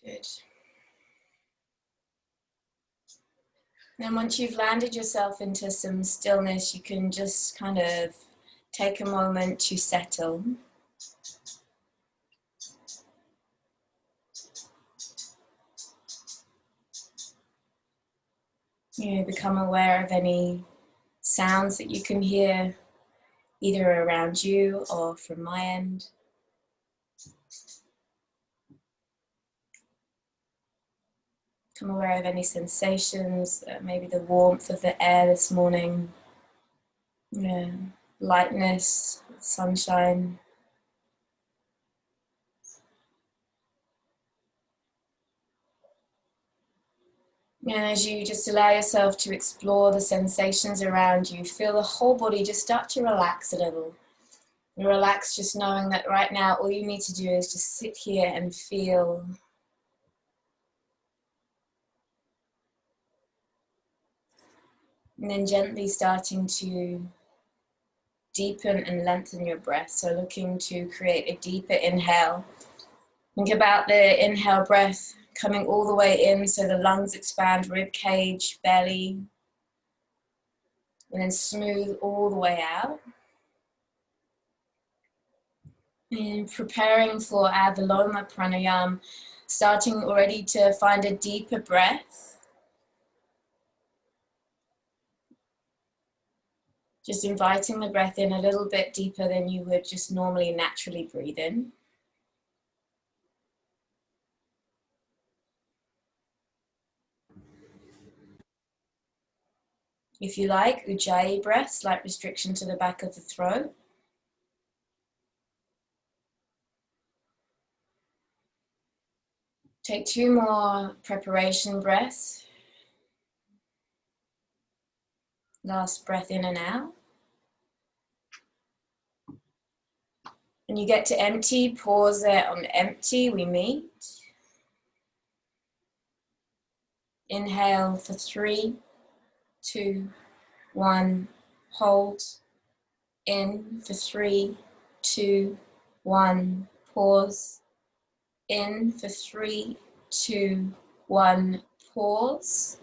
Good. Then once you've landed yourself into some stillness, you can just kind of take a moment to settle. You become aware of any sounds that you can hear, either around you or from my end. Become aware of any sensations, maybe the warmth of the air this morning, lightness, sunshine. And as you just allow yourself to explore the sensations around you, feel the whole body just start to relax a little. And relax just knowing that right now all you need to do is just sit here and feel. And then gently starting to deepen and lengthen your breath. So looking to create a deeper inhale. Think about the inhale breath coming all the way in, so the lungs expand, rib cage, belly, and then smooth all the way out. And preparing for Avaloma Pranayama, starting already to find a deeper breath. Just inviting the breath in a little bit deeper than you would just normally naturally breathe in. If you like, Ujjayi breath, slight restriction to the back of the throat. Take 2 more preparation breaths. Last breath in and out. When you get to empty, pause there on empty, we meet. Inhale for 3, 2, 1, hold. In for 3, 2, 1, pause. In for 3, 2, 1, pause.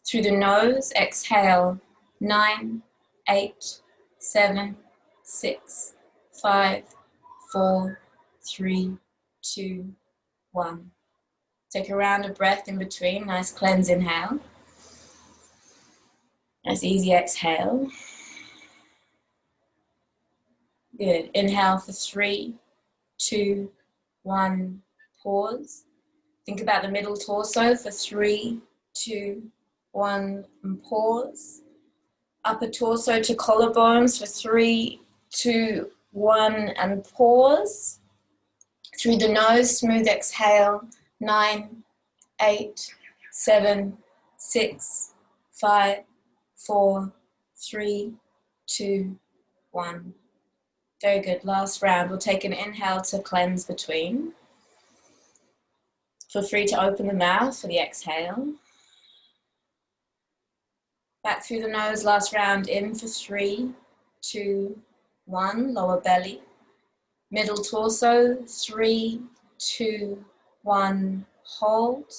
Through the nose, exhale. 9, 8, 7, 6, 5, 4, 3, 2, 1. Take a round of breath in between. Nice cleanse inhale. Nice easy exhale. Good. Inhale for 3, 2, 1, pause. Think about the middle torso for 3, 2, 1, and pause. Upper torso to collarbones for 3, 2, 1, and pause. Through the nose, smooth exhale. 9, 8, 7, 6, 5, 4, 3, 2, 1. Very good. Last round. We'll take an inhale to cleanse between. Feel free to open the mouth for the exhale. Back through the nose, last round. In for 3, 2, 1. Lower belly. Middle torso. 3, 2, 1. Hold.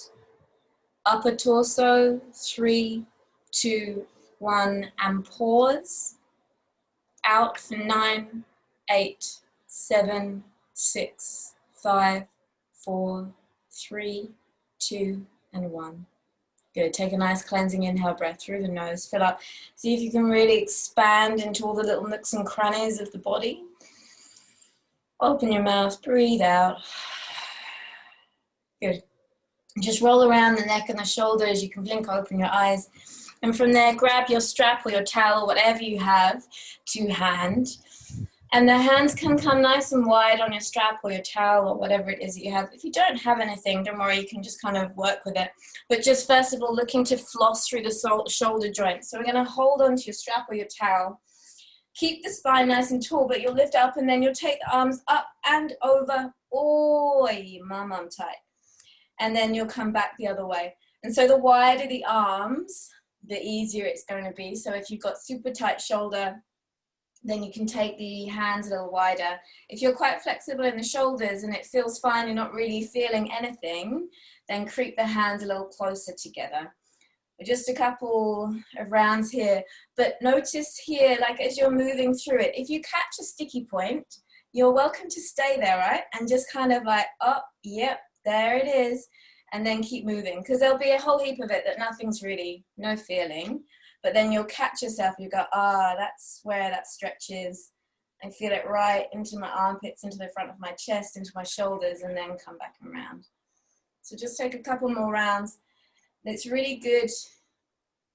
Upper torso. 3, 2, 1. And pause. Out for 9, 8, 7, 6, 5, 4, 3, 2, and 1. Good. Take a nice cleansing inhale breath through the nose. Fill up. See if you can really expand into all the little nooks and crannies of the body. Open your mouth. Breathe out. Good. Just roll around the neck and the shoulders. You can blink open your eyes. And from there, grab your strap or your towel, whatever you have to hand. And the hands can come nice and wide on your strap or your towel or whatever it is that you have. If you don't have anything, don't worry, you can just kind of work with it. But just first of all, looking to floss through the shoulder joints. So we're going to hold onto your strap or your towel. Keep the spine nice and tall, but you'll lift up and then you'll take the arms up and over. Oi, mum tight. And then you'll come back the other way. And so the wider the arms, the easier it's going to be. So if you've got super tight shoulder, Then you can take the hands a little wider. If you're quite flexible in the shoulders and it feels fine, you're not really feeling anything, then creep the hands a little closer together. Just a couple of rounds here, but notice here, like as you're moving through it, if you catch a sticky point, you're welcome to stay there, right? And just kind of like, oh, yep, there it is. And then keep moving, because there'll be a whole heap of it that nothing's really, no feeling. But then you'll catch yourself, you go, ah, that's where that stretch is. I feel it right into my armpits, into the front of my chest, into my shoulders, and then come back and around. So just take a couple more rounds. It's really good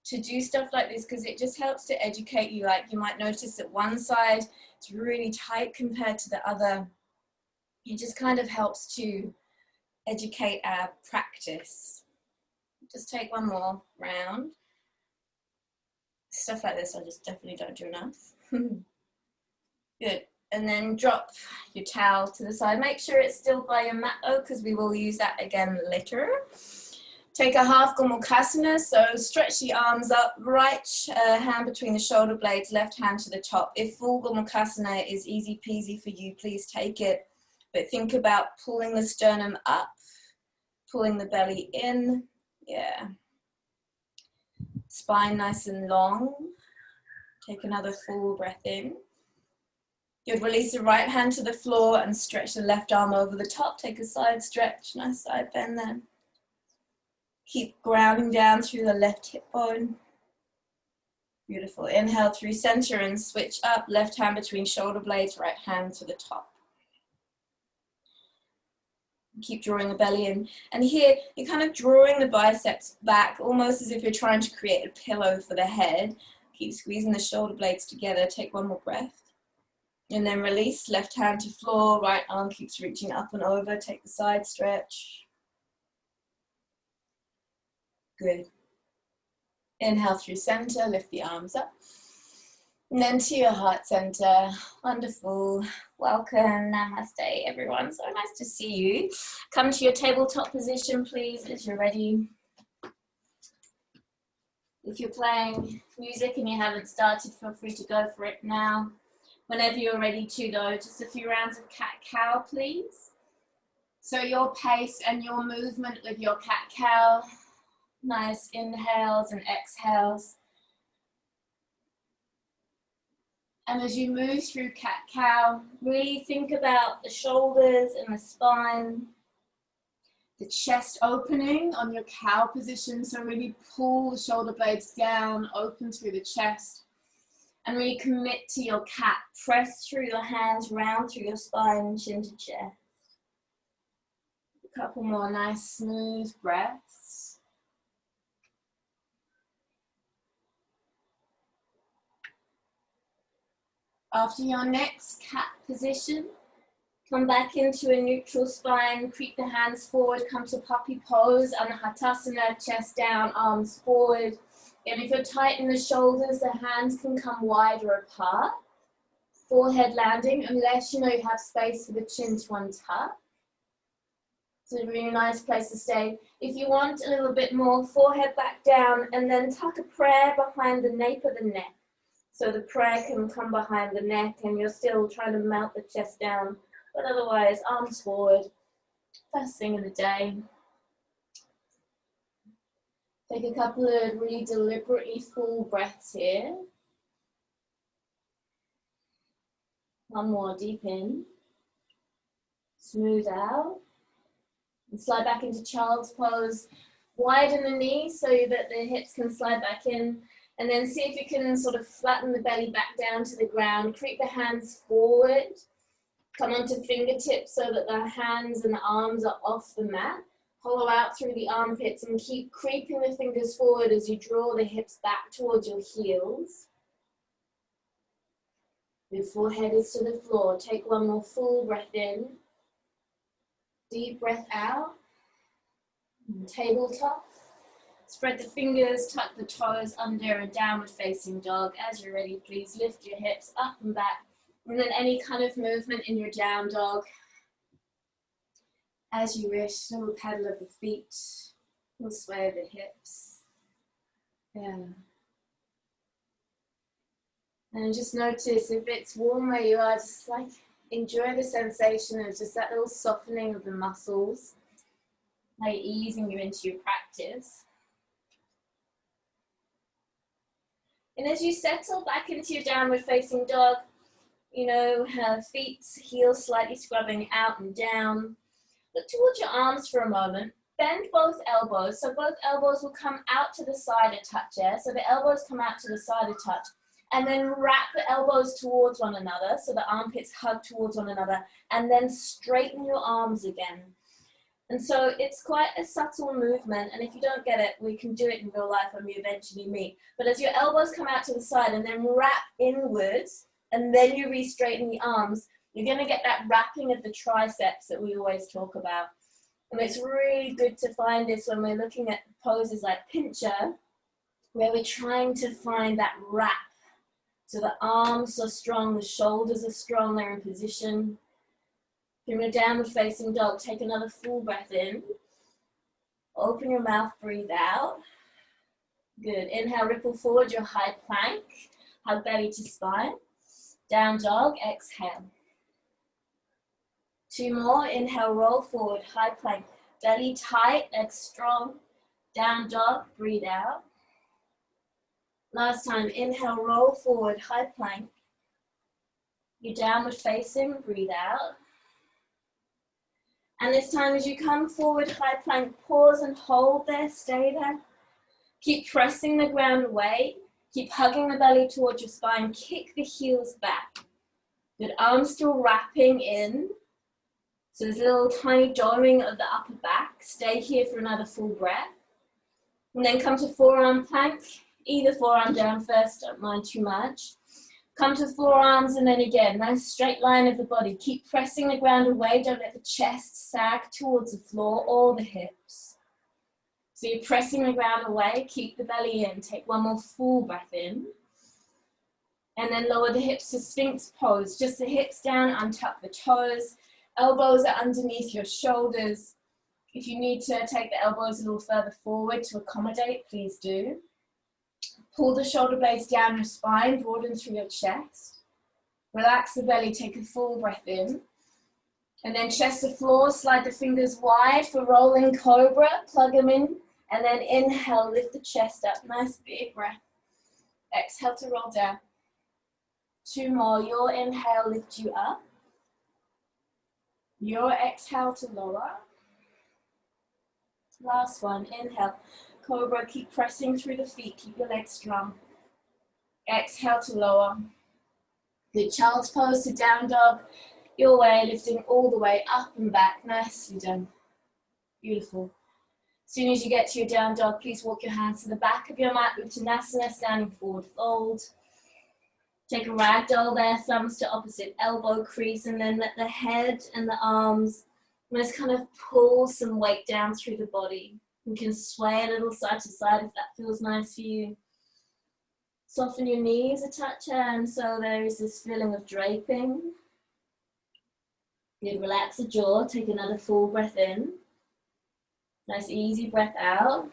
to do stuff like this because it just helps to educate you. Like you might notice that one side is really tight compared to the other. It just kind of helps to educate our practice. Just take one more round. Stuff like this I just definitely don't do enough. Good. And then drop your towel to the side. Make sure it's still by your mat though, because we will use that again later. Take a half Gomukhasana, so stretch the arms up, right hand between the shoulder blades, left hand to the top. If full Gomukhasana is easy peasy for you, please take it. But think about pulling the sternum up, pulling the belly in, yeah. Spine nice and long. Take another full breath in. Good, release the right hand to the floor and stretch the left arm over the top. Take a side stretch, nice side bend then. Keep grounding down through the left hip bone. Beautiful. Inhale through center and switch up. Left hand between shoulder blades, right hand to the top. Keep drawing the belly in. And here, you're kind of drawing the biceps back, almost as if you're trying to create a pillow for the head. Keep squeezing the shoulder blades together. Take one more breath. And then release, left hand to floor, right arm keeps reaching up and over. Take the side stretch. Good. Inhale through center, lift the arms up. And then to your heart center. Wonderful. Welcome. Namaste, everyone. So nice to see you. Come to your tabletop position, please, as you're ready. If you're playing music and you haven't started, feel free to go for it now. Whenever you're ready to, though, just a few rounds of cat-cow, please. So your pace and your movement with your cat-cow. Nice inhales and exhales. And as you move through cat-cow, really think about the shoulders and the spine, the chest opening on your cow position. So really pull the shoulder blades down, open through the chest, and really commit to your cat. Press through your hands, round through your spine, chin to chest. A couple more nice smooth breaths. After your next cat position, come back into a neutral spine, creep the hands forward, come to puppy pose, Anahatasana, chest down, arms forward. And if you're tight in the shoulders, the hands can come wider apart. Forehead landing, unless you have space for the chin to untuck. It's a really nice place to stay. If you want a little bit more, forehead back down, and then tuck a prayer behind the nape of the neck. So the prayer can come behind the neck and you're still trying to melt the chest down, but otherwise arms forward. First thing of the day. Take a couple of really deliberately full breaths here. One more, deep in. Smooth out. And slide back into child's pose. Widen the knees so that the hips can slide back in. And then see if you can sort of flatten the belly back down to the ground. Creep the hands forward. Come onto fingertips so that the hands and the arms are off the mat. Hollow out through the armpits and keep creeping the fingers forward as you draw the hips back towards your heels. Your forehead is to the floor. Take one more full breath in. Deep breath out. And tabletop. Spread the fingers, tuck the toes under a downward facing dog. As you're ready, please lift your hips up and back. And then any kind of movement in your down dog. As you wish, little pedal of the feet, little sway of the hips. Yeah. And just notice if it's warm where you are, just like enjoy the sensation of just that little softening of the muscles, like easing you into your practice. And as you settle back into your downward facing dog, you know, feet, heels slightly scrubbing out and down. Look towards your arms for a moment. Bend both elbows, so both elbows will come out to the side a touch there. So the elbows come out to the side a touch. And then wrap the elbows towards one another, so the armpits hug towards one another. And then straighten your arms again. And so it's quite a subtle movement, and if you don't get it, we can do it in real life when we eventually meet. But as your elbows come out to the side and then wrap inwards, and then you re-straighten the arms, you're going to get that wrapping of the triceps that we always talk about. And it's really good to find this when we're looking at poses like Pincha, where we're trying to find that wrap. So the arms are strong, the shoulders are strong, they're in position. You're in a downward facing dog. Take another full breath in. Open your mouth, breathe out. Good. Inhale, ripple forward your high plank. Hug belly to spine. Down dog, exhale. 2 more. Inhale, roll forward, high plank. Belly tight, legs strong. Down dog, breathe out. Last time, inhale, roll forward, high plank. You're downward facing, breathe out. And this time as you come forward, high plank, pause and hold there, stay there. Keep pressing the ground away. Keep hugging the belly towards your spine. Kick the heels back. Good, arms still wrapping in. So there's a little tiny doming of the upper back. Stay here for another full breath. And then come to forearm plank. Either forearm down first, don't mind too much. Come to forearms and then again, nice straight line of the body. Keep pressing the ground away. Don't let the chest sag towards the floor or the hips. So you're pressing the ground away. Keep the belly in. Take one more full breath in. And then lower the hips to Sphinx Pose. Just the hips down, untuck the toes. Elbows are underneath your shoulders. If you need to take the elbows a little further forward to accommodate, please do. Pull the shoulder blades down your spine, broaden through your chest. Relax the belly, take a full breath in. And then chest to floor, slide the fingers wide for rolling cobra, plug them in. And then inhale, lift the chest up, nice big breath. Exhale to roll down. 2 more, your inhale lift you up. Your exhale to lower. Last one, inhale. Cobra, keep pressing through the feet, keep your legs strong. Exhale to lower. Good, child's pose to down dog. Your way, lifting all the way up and back. Nicely done. Beautiful. As soon as you get to your down dog, please walk your hands to the back of your mat, Uttanasana, standing forward fold. Take a ragdoll there, thumbs to opposite elbow crease, and then let the head and the arms just kind of pull some weight down through the body. You can sway a little side to side if that feels nice for you. Soften your knees a touch, and so there is this feeling of draping. Good, relax the jaw, take another full breath in. Nice easy breath out.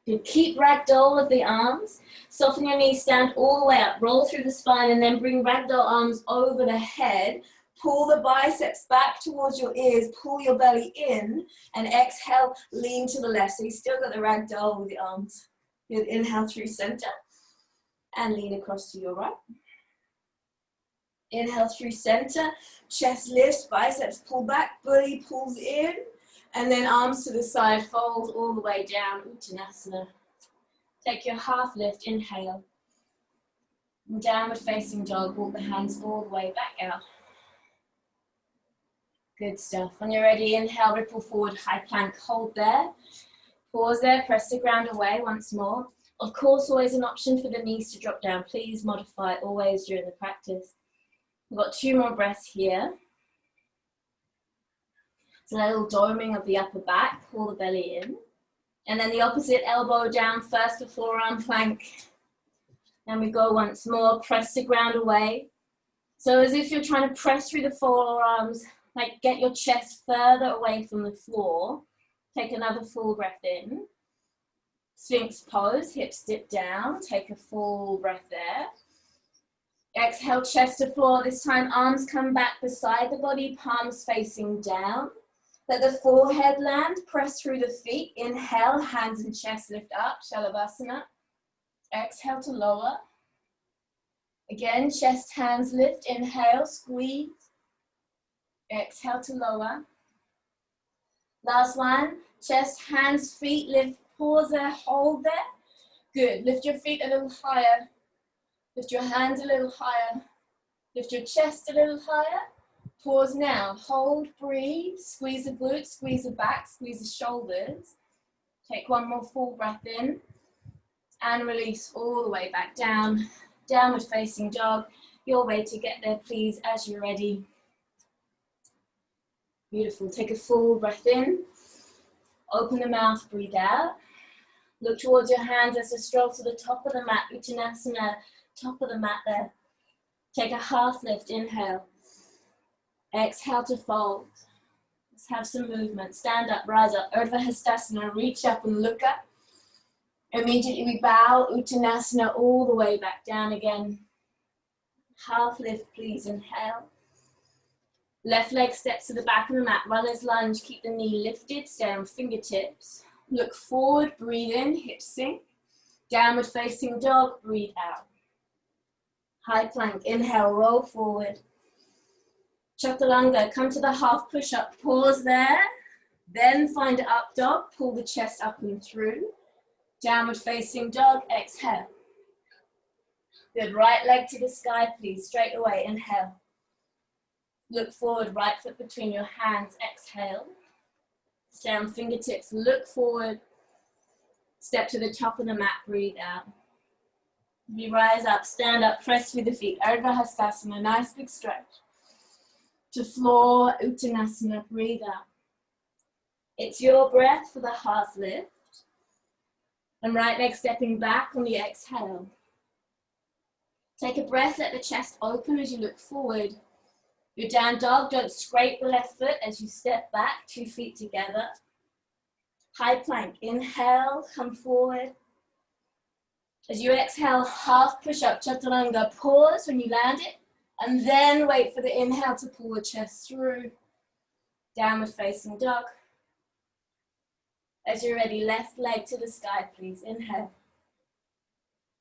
Good, keep ragdoll of the arms. Soften your knees, stand all the way up, roll through the spine, and then bring ragdoll arms over the head. Pull the biceps back towards your ears, pull your belly in, and exhale, lean to the left. So you still got the ragdoll with the arms. Good, inhale through center, and lean across to your right. Inhale through center, chest lifts, biceps pull back, belly pulls in, and then arms to the side, fold all the way down, Uttanasana. Take your half lift, inhale. And downward facing dog, walk the hands all the way back out. Good stuff. When you're ready, inhale, ripple forward, high plank, hold there. Pause there, press the ground away once more. Of course, always an option for the knees to drop down. Please modify always during the practice. We've got 2 more breaths here. So a little doming of the upper back, pull the belly in. And then the opposite elbow down, first the forearm plank. And we go once more, press the ground away. So as if you're trying to press through the forearms, like get your chest further away from the floor. Take another full breath in. Sphinx pose, hips dip down, take a full breath there. Exhale, chest to floor. This time, arms come back beside the body, palms facing down. Let the forehead land, press through the feet. Inhale, hands and chest lift up, Shavasana. Exhale to lower. Again, chest, hands lift. Inhale, squeeze. Exhale to lower. Last one, chest, hands, feet lift. Pause there, hold there. Good. Lift your feet a little higher. Lift your hands a little higher. Lift your chest a little higher. Pause now. Hold, breathe. Squeeze the glutes, squeeze the back, squeeze the shoulders. Take one more full breath in. And release all the way back down. Downward facing dog. Your way to get there, please, as you're ready. Beautiful. Take a full breath in. Open the mouth, breathe out. Look towards your hands as you stroll to the top of the mat, Uttanasana, top of the mat there. Take a half lift, inhale. Exhale to fold. Let's have some movement. Stand up, rise up, Urdhva Hastasana, reach up and look up. Immediately we bow, Uttanasana, all the way back down again. Half lift, please, inhale. Left leg steps to the back of the mat, runner's lunge, keep the knee lifted, stay on fingertips. Look forward, breathe in, hips sink. Downward facing dog, breathe out. High plank, inhale, roll forward. Chaturanga, come to the half push-up, pause there. Then find up dog, pull the chest up and through. Downward facing dog, exhale. Good, right leg to the sky, please, straight away, inhale. Look forward, right foot between your hands, exhale. Stay on fingertips, look forward. Step to the top of the mat, breathe out. We rise up, stand up, press through the feet, Urdhva Hastasana, nice big stretch. To floor, Uttanasana, breathe out. It's your breath for the half lift. And right leg stepping back on the exhale. Take a breath, let the chest open as you look forward. Your down dog, don't scrape the left foot as you step back, 2 feet together. High plank, inhale, come forward. As you exhale, half push-up, Chaturanga, pause when you land it, and then wait for the inhale to pull the chest through. Downward facing dog. As you're ready, left leg to the sky, please, inhale.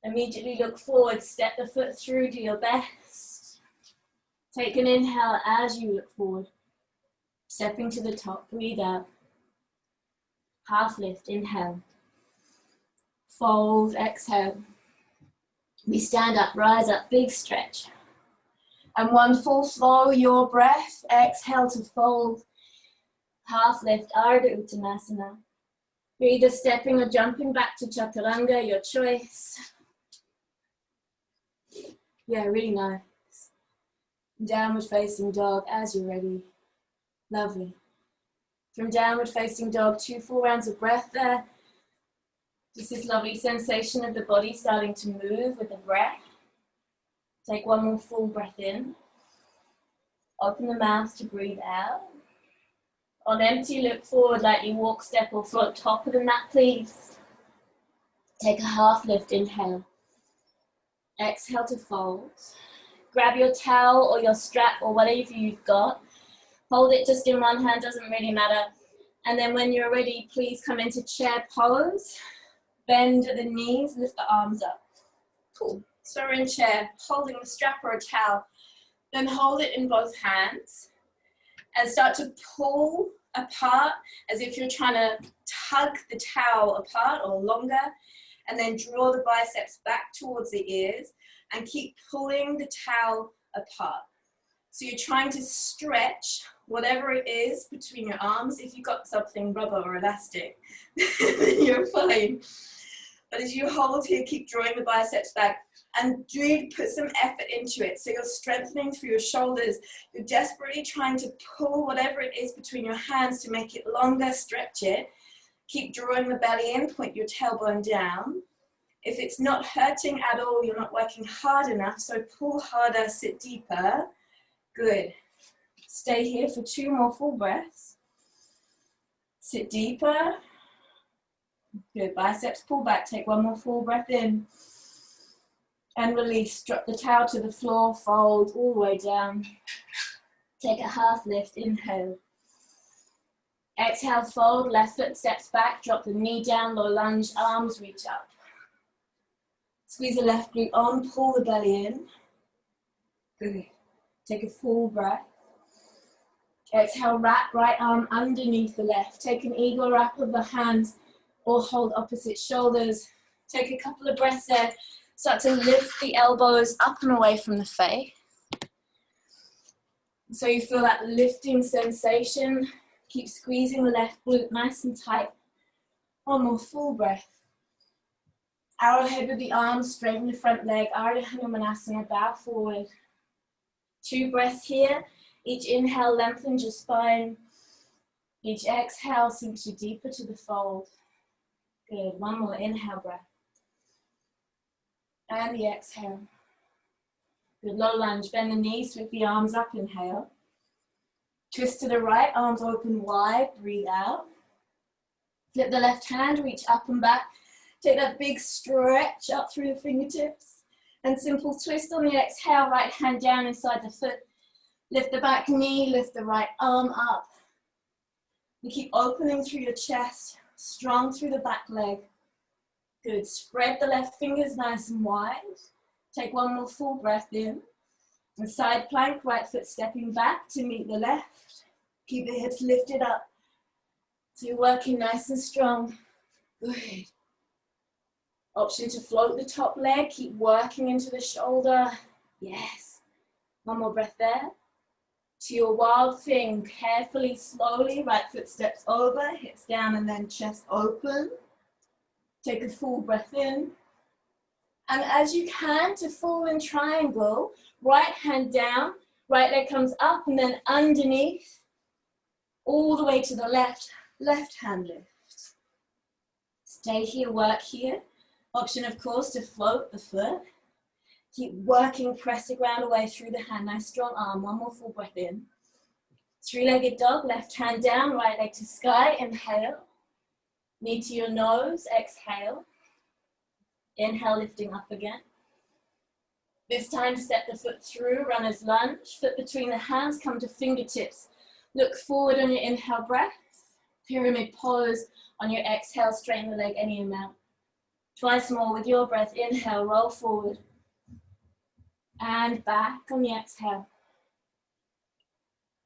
Immediately look forward, step the foot through, do your best. Take an inhale as you look forward. Stepping to the top, breathe out. Half lift, inhale. Fold, exhale. We stand up, rise up, big stretch. And one full flow, your breath. Exhale to fold. Half lift, Ardha Uttanasana. You're either stepping or jumping back to Chaturanga, your choice. Yeah, really nice. Downward facing dog as you're ready. Lovely. From downward facing dog, 2 full rounds of breath there. Just this lovely sensation of the body starting to move with the breath. Take one more full breath in. Open the mouth to breathe out. On empty, look forward like you walk, step or float top of the mat, please. Take a half lift, inhale. Exhale to fold. Grab your towel or your strap or whatever you've got. Hold it just in one hand, doesn't really matter. And then when you're ready, please come into chair pose. Bend the knees, lift the arms up. Cool. So we're in chair, holding the strap or a towel. Then hold it in both hands. And start to pull apart as if you're trying to tug the towel apart or longer. And then draw the biceps back towards the ears. And keep pulling the towel apart. So you're trying to stretch whatever it is between your arms. If you've got something rubber or elastic, then you're fine. But as you hold here, keep drawing the biceps back and do put some effort into it. So you're strengthening through your shoulders. You're desperately trying to pull whatever it is between your hands to make it longer, stretch it. Keep drawing the belly in, point your tailbone down. If it's not hurting at all, you're not working hard enough, so pull harder, sit deeper. Good. Stay here for 2 more full breaths. Sit deeper. Good. Biceps pull back. Take one more full breath in. And release, drop the towel to the floor, fold all the way down. Take a half lift, inhale. Exhale, fold, left foot steps back, drop the knee down, low lunge, arms reach up. Squeeze the left glute on, pull the belly in. Good. Take a full breath. Exhale, wrap right arm underneath the left. Take an eagle wrap of the hands or hold opposite shoulders. Take a couple of breaths there. Start to lift the elbows up and away from the face. So you feel that lifting sensation. Keep squeezing the left glute nice and tight. One more full breath. Arrowhead with the arms, straighten the front leg. Ardha Malasana, bow forward. 2 breaths here. Each inhale, lengthens your spine. Each exhale sinks you deeper to the fold. Good. One more inhale breath. And the exhale. Good. Low lunge. Bend the knees, sweep the arms up. Inhale. Twist to the right, arms open wide. Breathe out. Flip the left hand, reach up and back. Take that big stretch up through the fingertips. And simple twist on the exhale, right hand down inside the foot. Lift the back knee, lift the right arm up. You keep opening through your chest, strong through the back leg. Good, spread the left fingers nice and wide. Take one more full breath in. And side plank, right foot stepping back to meet the left. Keep the hips lifted up. So you're working nice and strong. Good. Option to float the top leg, keep working into the shoulder. Yes. One more breath there. To your wild thing, carefully, slowly, right foot steps over, hips down and then chest open. Take a full breath in. And as you can, to fall in triangle, right hand down, right leg comes up and then underneath, all the way to the left, left hand lift. Stay here, work here. Option, of course, to float the foot. Keep working, press the ground away through the hand. Nice strong arm. One more full breath in. 3-legged dog, left hand down, right leg to sky. Inhale. Knee to your nose. Exhale. Inhale, lifting up again. This time, step the foot through, runner's lunge. Foot between the hands, come to fingertips. Look forward on your inhale breath. Pyramid pose on your exhale, straighten the leg any amount. Twice more with your breath. Inhale, roll forward. And back on the exhale.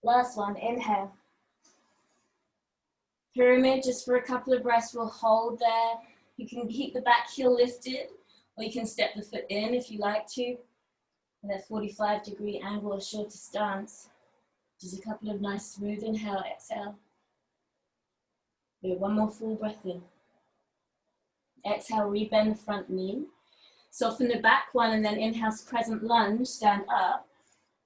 Last one, inhale. Pyramid, just for a couple of breaths, we'll hold there. You can keep the back heel lifted, or you can step the foot in if you like to. In that 45-degree angle or shorter stance. Just a couple of nice smooth inhale, exhale. Good, one more full breath in. Exhale, rebend the front knee. Soften the back one and then inhale, Crescent Lunge, stand up.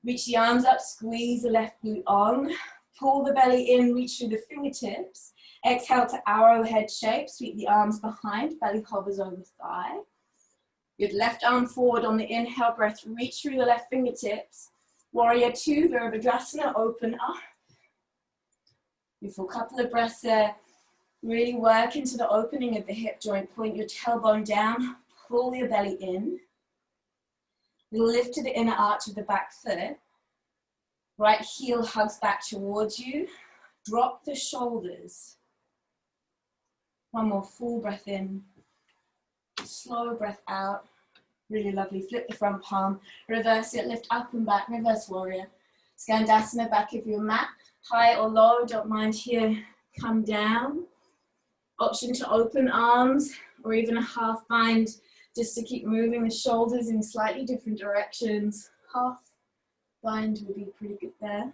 Reach the arms up, squeeze the left glute on. Pull the belly in, reach through the fingertips. Exhale to arrowhead shape, sweep the arms behind, belly hovers over thigh. Good, left arm forward on the inhale breath, reach through the left fingertips. Warrior 2, Virabhadrasana, open up. Beautiful, couple of breaths there. Really work into the opening of the hip joint. Point your tailbone down, pull your belly in. Lift to the inner arch of the back foot. Right heel hugs back towards you. Drop the shoulders. One more full breath in. Slow breath out. Really lovely. Flip the front palm. Reverse it. Lift up and back. Reverse warrior. Skandasana, back of your mat. High or low, don't mind here. Come down. Option to open arms or even a half bind just to keep moving the shoulders in slightly different directions. Half bind will be pretty good there.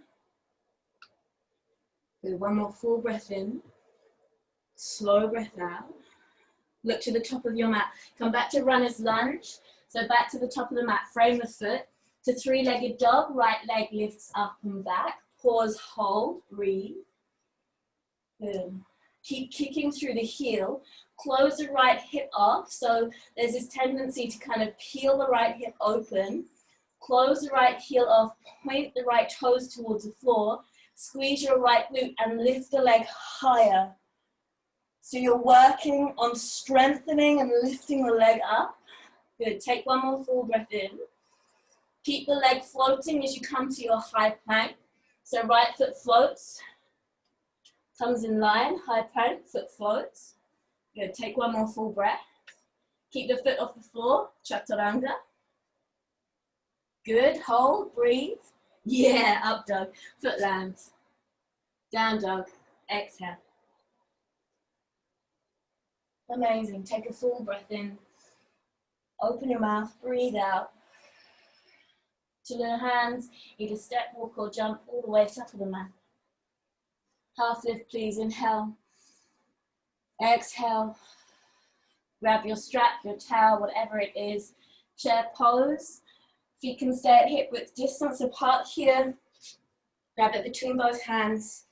Good, one more full breath in. Slow breath out. Look to the top of your mat. Come back to runner's lunge. So back to the top of the mat. Frame the foot to 3-legged dog. Right leg lifts up and back. Pause, hold, breathe. Good. Keep kicking through the heel. Close the right hip off. So there's this tendency to kind of peel the right hip open. Close the right heel off. Point the right toes towards the floor. Squeeze your right glute and lift the leg higher. So you're working on strengthening and lifting the leg up. Good, take one more full breath in. Keep the leg floating as you come to your high plank. So right foot floats, comes in line, high plank, foot floats. Good, take one more full breath. Keep the foot off the floor, chaturanga. Good, hold, breathe. Yeah, up dog, foot lands. Down dog, exhale. Amazing, take a full breath in. Open your mouth, breathe out. To the hands, either step, walk or jump all the way top of the mat. Half lift please, inhale. Exhale. Grab your strap, your towel, whatever it is. Chair pose. Feet can stay at hip width distance apart here. Grab it between both hands.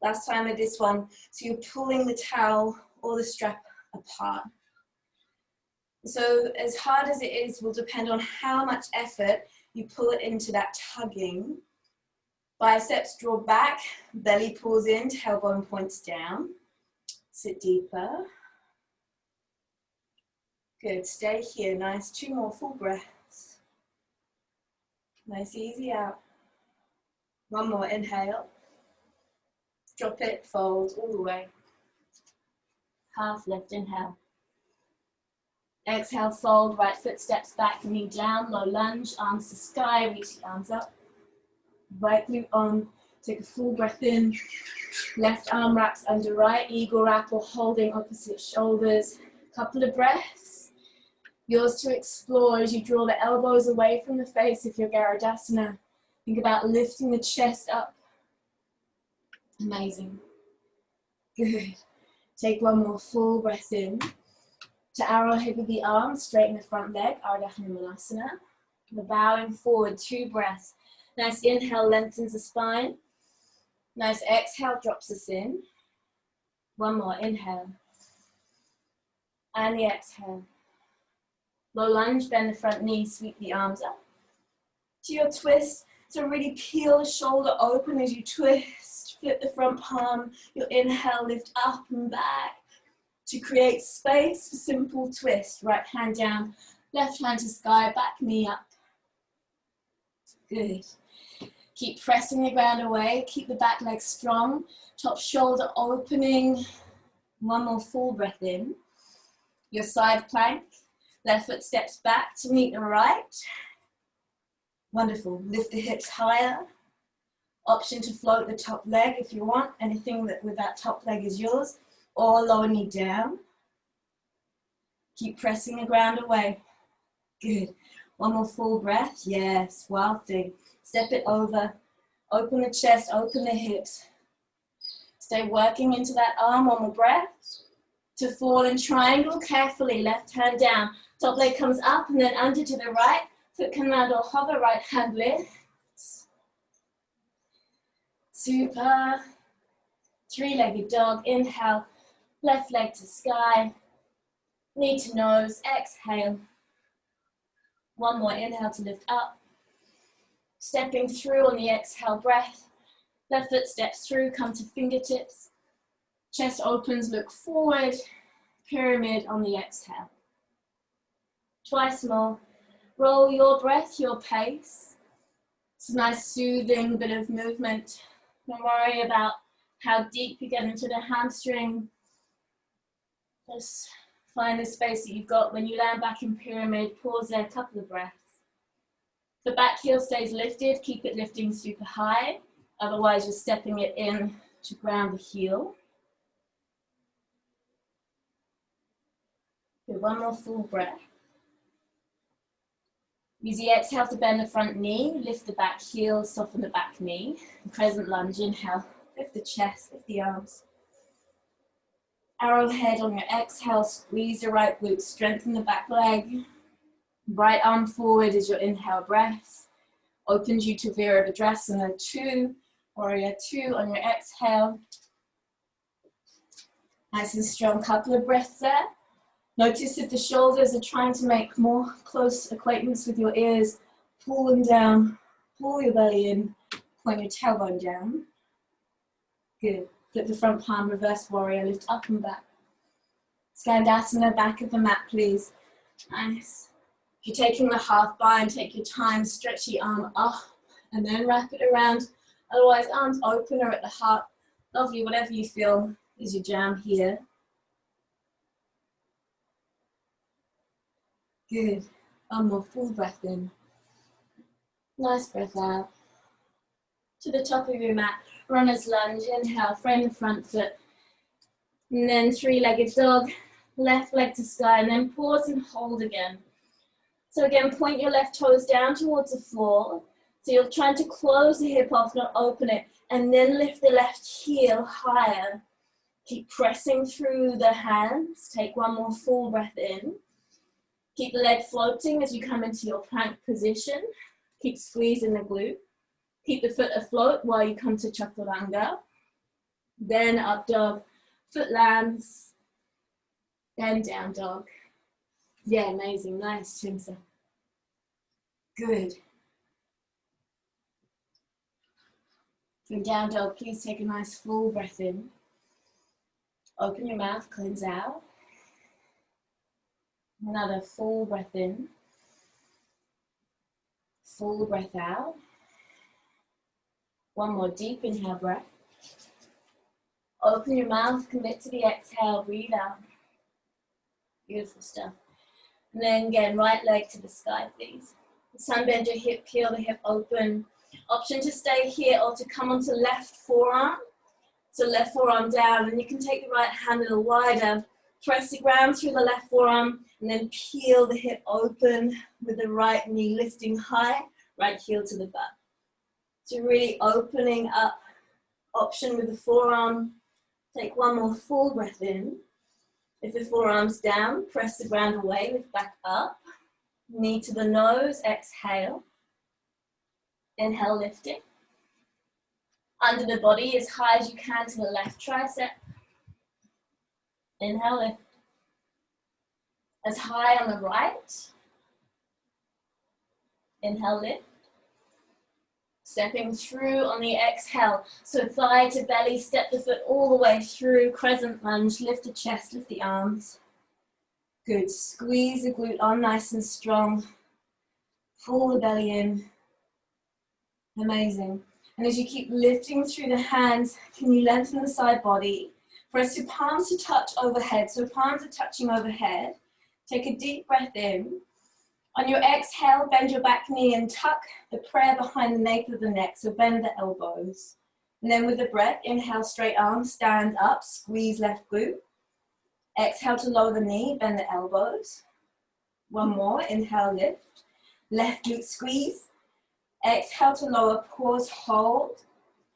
Last time with this one. So you're pulling the towel or the strap apart. So as hard as it is will depend on how much effort you pull it into that tugging. Biceps draw back, belly pulls in, tailbone points down. Sit deeper. Good, stay here, nice. 2 more full breaths. Nice, easy out. 1 more, inhale. Drop it, fold all the way. Half lift, inhale. Exhale, fold, right foot steps back, knee down, low lunge, arms to sky, reach the arms up. Right glute on, take a full breath in. Left arm wraps under right, eagle wrap or holding opposite shoulders. Couple of breaths. Yours to explore as you draw the elbows away from the face of your Garudasana. Think about lifting the chest up. Amazing. Good. Take 1 more full breath in. To arrowhead with the arms, straighten the front leg, Ardha Malasana. The bowing forward, 2 breaths. Nice inhale, lengthens the spine. Nice exhale, drops us in. 1 more, inhale. And the exhale. Low lunge, bend the front knee, sweep the arms up. To your twist, so really peel the shoulder open as you twist. Flip the front palm, your inhale, lift up and back. To create space for simple twist. Right hand down, left hand to sky, back knee up. Good. Keep pressing the ground away, keep the back leg strong, top shoulder opening. 1 more full breath in. Your side plank, left foot steps back to meet the right. Wonderful, lift the hips higher. Option to float the top leg if you want, anything that with that top leg is yours, or lower knee down. Keep pressing the ground away. Good. 1 more full breath, yes, wild thing. Step it over, open the chest, open the hips. Stay working into that arm, 1 more breath. To fall in triangle, carefully, left hand down. Top leg comes up and then under to the right. Foot can land or hover, right hand lifts. Super. 3-legged dog, inhale, left leg to sky. Knee to nose, exhale. 1 more, inhale to lift up. Stepping through on the exhale breath. Left foot steps through, come to fingertips. Chest opens, look forward. Pyramid on the exhale. Twice more. Roll your breath, your pace. It's a nice soothing bit of movement. Don't worry about how deep you get into the hamstring. Just find the space that you've got. When you land back in pyramid, pause there, a couple of breaths. The back heel stays lifted, keep it lifting super high. Otherwise, you're stepping it in to ground the heel. Good, 1 more full breath. Use the exhale to bend the front knee, lift the back heel, soften the back knee. Crescent lunge, inhale, lift the chest, lift the arms. Arrowhead on your exhale, squeeze the right glute, strengthen the back leg. Right arm forward as your inhale breath. Opens you to Virabhadrasana 2, Warrior 2 on your exhale. Nice and strong, couple of breaths there. Notice if the shoulders are trying to make more close acquaintance with your ears, pull them down, pull your belly in, point your tailbone down. Good. Flip the front palm, reverse warrior, lift up and back. Skandasana, back of the mat, please. Nice. If you're taking the half bind, take your time, stretch the arm up and then wrap it around. Otherwise, arms open or at the heart. Lovely, whatever you feel is your jam here. Good. One more full breath in. Nice breath out. To the top of your mat, runner's lunge. Inhale, frame the front foot. And then three-legged dog, left leg to sky, and then pause and hold again. So again, point your left toes down towards the floor. So you're trying to close the hip off, not open it, and then lift the left heel higher. Keep pressing through the hands. Take one more full breath in. Keep the leg floating as you come into your plank position. Keep squeezing the glute. Keep the foot afloat while you come to chaturanga. Then up dog, foot lands, then down dog. Yeah, amazing, nice, Chimsa. Good. From down dog, please take a nice full breath in. Open your mouth, cleanse out. Another full breath in. Full breath out. One more deep inhale breath. Open your mouth, commit to the exhale, breathe out. Beautiful stuff. And then again, right leg to the sky, please. Sunbend your hip, peel the hip open. Option to stay here or to come onto left forearm. So left forearm down, and you can take the right hand a little wider. Press the ground through the left forearm, and then peel the hip open with the right knee lifting high, right heel to the butt. So really opening up, option with the forearm. Take one more full breath in. If the forearm's down, press the ground away, lift back up. Knee to the nose, exhale. Inhale, lifting. Under the body as high as you can to the left tricep. Inhale, lift. As high on the right. Inhale, lift. Stepping through on the exhale. So thigh to belly, step the foot all the way through. Crescent lunge, lift the chest, lift the arms. Good, squeeze the glute on nice and strong. Pull the belly in. Amazing. And as you keep lifting through the hands, can you lengthen the side body? Press your palms to touch overhead. So palms are touching overhead. Take a deep breath in. On your exhale, bend your back knee and tuck the prayer behind the nape of the neck. So bend the elbows. And then with the breath, inhale, straight arms, stand up, squeeze left glute. Exhale to lower the knee, bend the elbows. One more, inhale, lift. Left glute squeeze. Exhale to lower, pause, hold.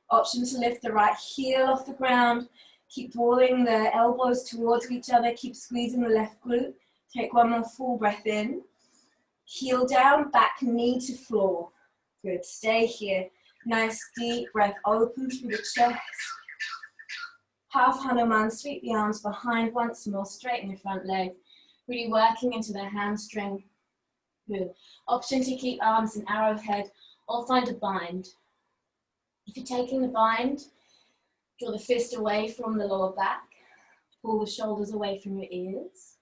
Option to lift the right heel off the ground. Keep drawing the elbows towards each other. Keep squeezing the left glute. Take one more full breath in. Heel down, back knee to floor. Good, stay here. Nice deep breath, open through the chest. Half Hanuman, sweep the arms behind once more, straighten your front leg. Really working into the hamstring. Good. Option to keep arms in arrowhead or find a bind. If you're taking the bind, draw the fist away from the lower back. Pull the shoulders away from your ears.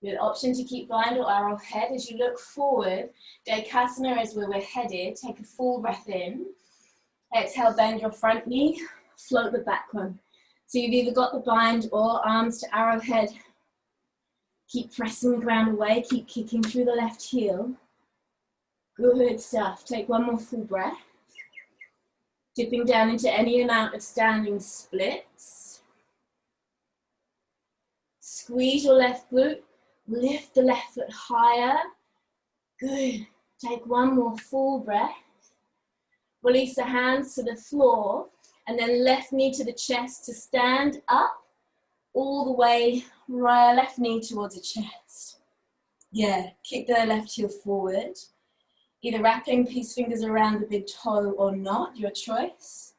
Good. Option to keep bind or arrowhead. As you look forward, Dekasana is where we're headed. Take a full breath in. Exhale, bend your front knee, float the back one. So you've either got the bind or arms to arrowhead. Keep pressing the ground away, keep kicking through the left heel. Good stuff. Take one more full breath. Dipping down into any amount of standing splits. Squeeze your left glute. Lift the left foot higher. Good. Take one more full breath. Release the hands to the floor and then left knee to the chest to stand up all the way, right, left knee towards the chest. Yeah, kick the left heel forward. Either wrapping peace fingers around the big toe or not, your choice.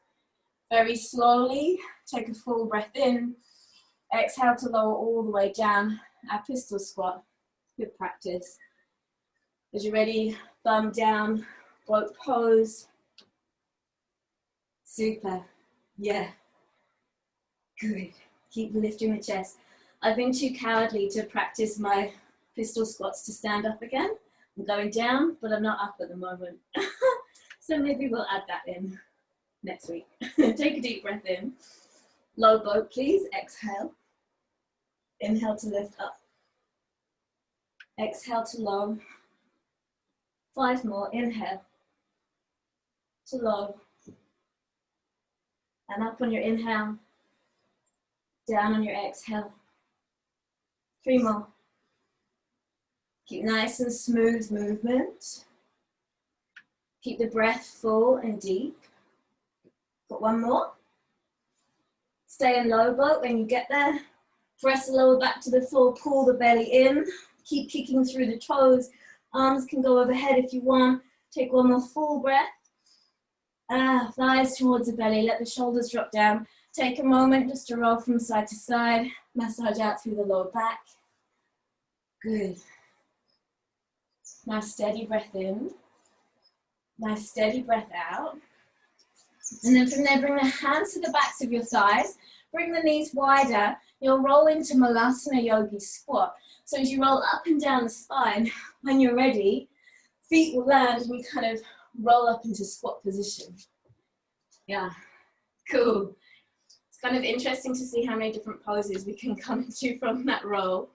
Very slowly, take a full breath in. Exhale to lower all the way down. Our pistol squat, good practice. As you're ready, bum down, bloat pose. Super, yeah, good. Keep lifting the chest. I've been too cowardly to practice my pistol squats to stand up again. I'm going down, but I'm not up at the moment. So maybe we'll add that in next week. Take a deep breath in. Low boat, please. Exhale. Inhale to lift up. Exhale to low. 5 more. Inhale to low. And up on your inhale. Down on your exhale. 3 more. Keep nice and smooth movement. Keep the breath full and deep. Got 1 more. Stay in low boat when you get there. Press the lower back to the floor, pull the belly in. Keep kicking through the toes. Arms can go overhead if you want. Take 1 more full breath. Thighs towards the belly, let the shoulders drop down. Take a moment just to roll from side to side. Massage out through the lower back. Good. Nice steady breath in. Nice steady breath out. And then from there, bring the hands to the backs of your thighs. Bring the knees wider. You'll roll into Malasana Yogi squat. So as you roll up and down the spine, when you're ready, feet will land and you kind of roll up into squat position. Yeah, cool. It's kind of interesting to see how many different poses we can come into from that roll.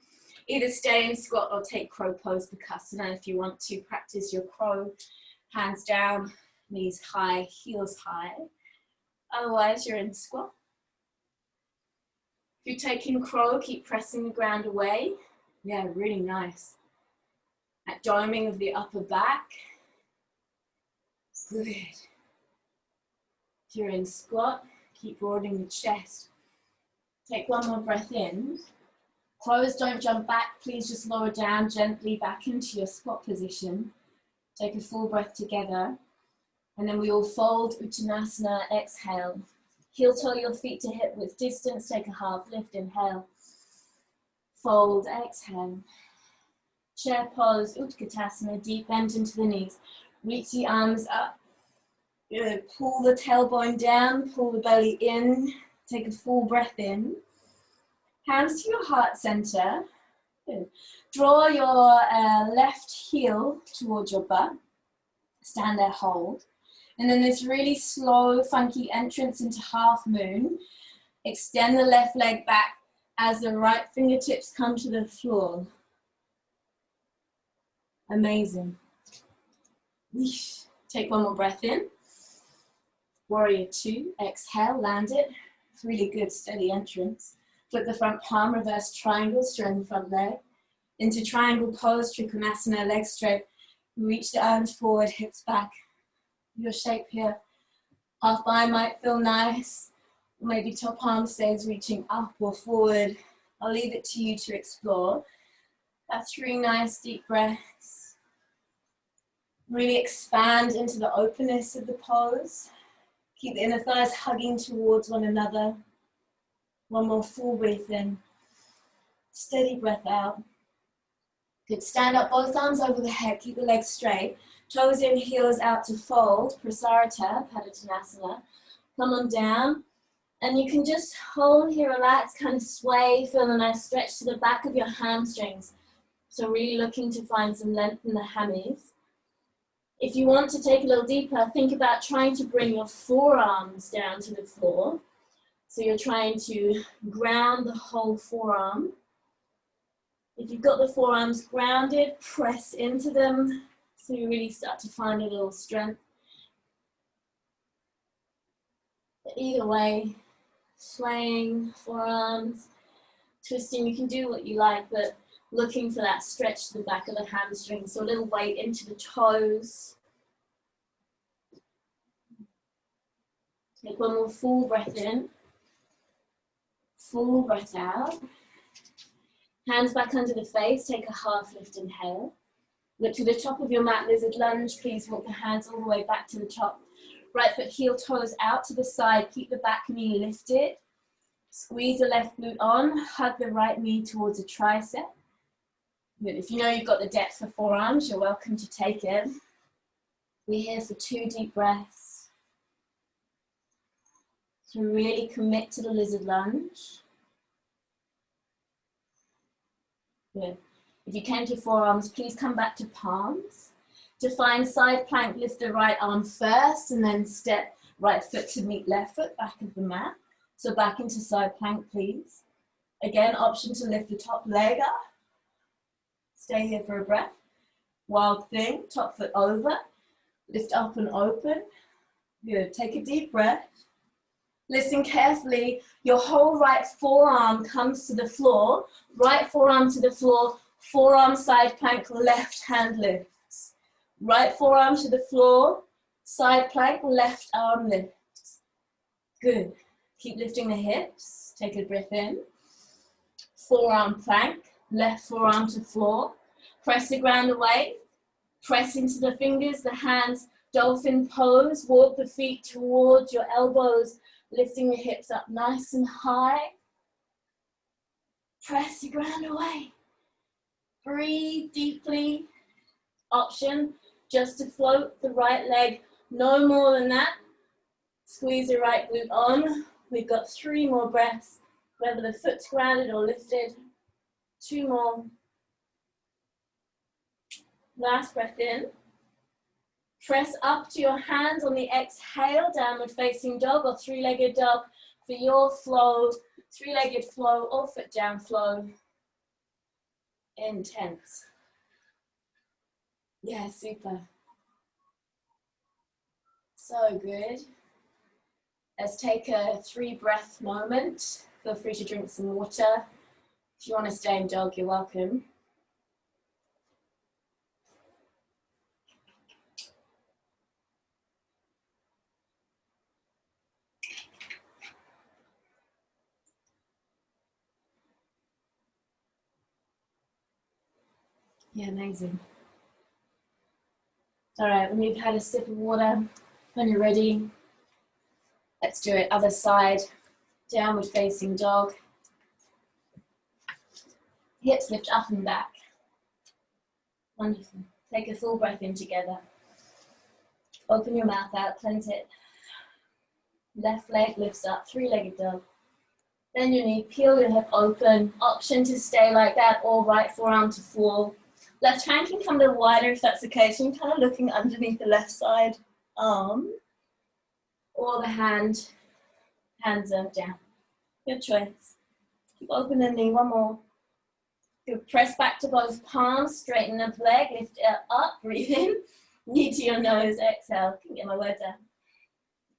Either stay in squat or take crow pose Bakasana if you want to practice your crow. Hands down, knees high, heels high. Otherwise, you're in squat. If you're taking crow, keep pressing the ground away. Yeah, really nice. That doming of the upper back. Good. If you're in squat, keep broadening the chest. Take 1 more breath in. Crows, don't jump back. Please just lower down gently back into your squat position. Take a full breath together. And then we will fold Uttanasana, exhale. Heel toe your feet to hip width distance. Take a half lift, inhale. Fold, exhale. Chair pose, Utkatasana, deep bend into the knees. Reach the arms up. Good. Pull the tailbone down, pull the belly in. Take a full breath in. Hands to your heart center. Good. Draw your left heel towards your butt. Stand there, hold. And then this really slow, funky entrance into half moon. Extend the left leg back as the right fingertips come to the floor. Amazing. Take 1 more breath in. Warrior 2, exhale, land it. Really good, steady entrance. Flip the front palm, reverse triangle, straighten the front leg. Into triangle pose, Trikonasana, legs straight. Reach the arms forward, hips back. Your shape here. Half bind might feel nice. Maybe top arm stays reaching up or forward. I'll leave it to you to explore. That's 3 nice deep breaths. Really expand into the openness of the pose. Keep the inner thighs hugging towards one another. 1 more full breath in. Steady breath out. Good. Stand up, both arms over the head. Keep the legs straight. Toes in, heels out to fold. Prasarita, Padottanasana. Come on down. And you can just hold here, relax, kind of sway. Feel a nice stretch to the back of your hamstrings. So really looking to find some length in the hammies. If you want to take a little deeper, think about trying to bring your forearms down to the floor. So you're trying to ground the whole forearm. If you've got the forearms grounded, press into them so you really start to find a little strength. But either way, swaying, forearms, twisting, you can do what you like, but looking for that stretch to the back of the hamstring. So a little weight into the toes. Take 1 more full breath in. Full breath out. Hands back under the face, take a half lift inhale. Look to the top of your mat, lizard lunge. Please walk the hands all the way back to the top. Right foot, heel, toes out to the side. Keep the back knee lifted. Squeeze the left glute on. Hug the right knee towards a tricep. Good. If you know you've got the depth for forearms, you're welcome to take it. We're here for 2 deep breaths. To really commit to the lizard lunge. Good. If you came to forearms, please come back to palms. To find side plank, lift the right arm first and then step right foot to meet left foot, back of the mat. So back into side plank, please. Again, option to lift the top leg up. Stay here for a breath. Wild thing, top foot over. Lift up and open. Good, take a deep breath. Listen carefully. Your whole right forearm comes to the floor. Right forearm to the floor. Forearm side plank, left hand lifts. Right forearm to the floor. Side plank, left arm lifts. Good. Keep lifting the hips. Take a breath in. Forearm plank, left forearm to floor. Press the ground away. Press into the fingers, the hands. Dolphin pose. Walk the feet towards your elbows. Lifting the hips up nice and high. Press the ground away. Breathe deeply. Option, just to float the right leg. No more than that. Squeeze the right glute on. We've got 3 more breaths, whether the foot's grounded or lifted. 2 more. Last breath in. Press up to your hands on the exhale, downward facing dog or 3-legged dog for your flow, 3-legged flow or foot down flow. Intense. Yeah, super. So good. Let's take a 3-breath moment. Feel free to drink some water. If you want to stay in dog, you're welcome. Yeah, amazing. All right, when you've had a sip of water, when you're ready, let's do it. Other side, downward facing dog. Hips lift up and back. Wonderful. Take a full breath in together. Open your mouth out, cleanse it. Left leg lifts up, 3-legged dog. Bend your knee, peel your hip open. Option to stay like that or right forearm to floor. Left hand can come a little wider if that's the case. You can kind of looking underneath the left side arm. Or the hands are down. Your choice. Keep open the knee, 1 more. Good. Press back to both palms, straighten the leg, lift it up, breathe in. Knee to your nose, exhale. Can't get my words out.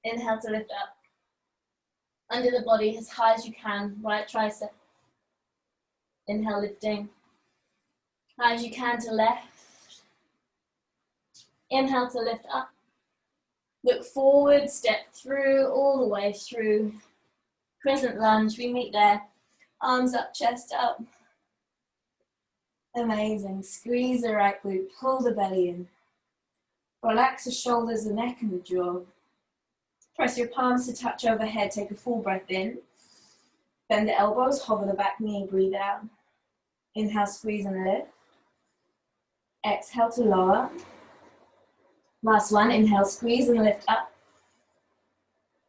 Inhale to lift up. Under the body as high as you can, right tricep. Inhale, lifting. High as you can to left. Inhale to lift up. Look forward, step through, all the way through. Crescent lunge, we meet there. Arms up, chest up. Amazing. Squeeze the right glute, pull the belly in. Relax the shoulders, the neck and the jaw. Press your palms to touch overhead, take a full breath in. Bend the elbows, hover the back knee, breathe out. Inhale, squeeze and lift. Exhale to lower. Last one, inhale, squeeze and lift up.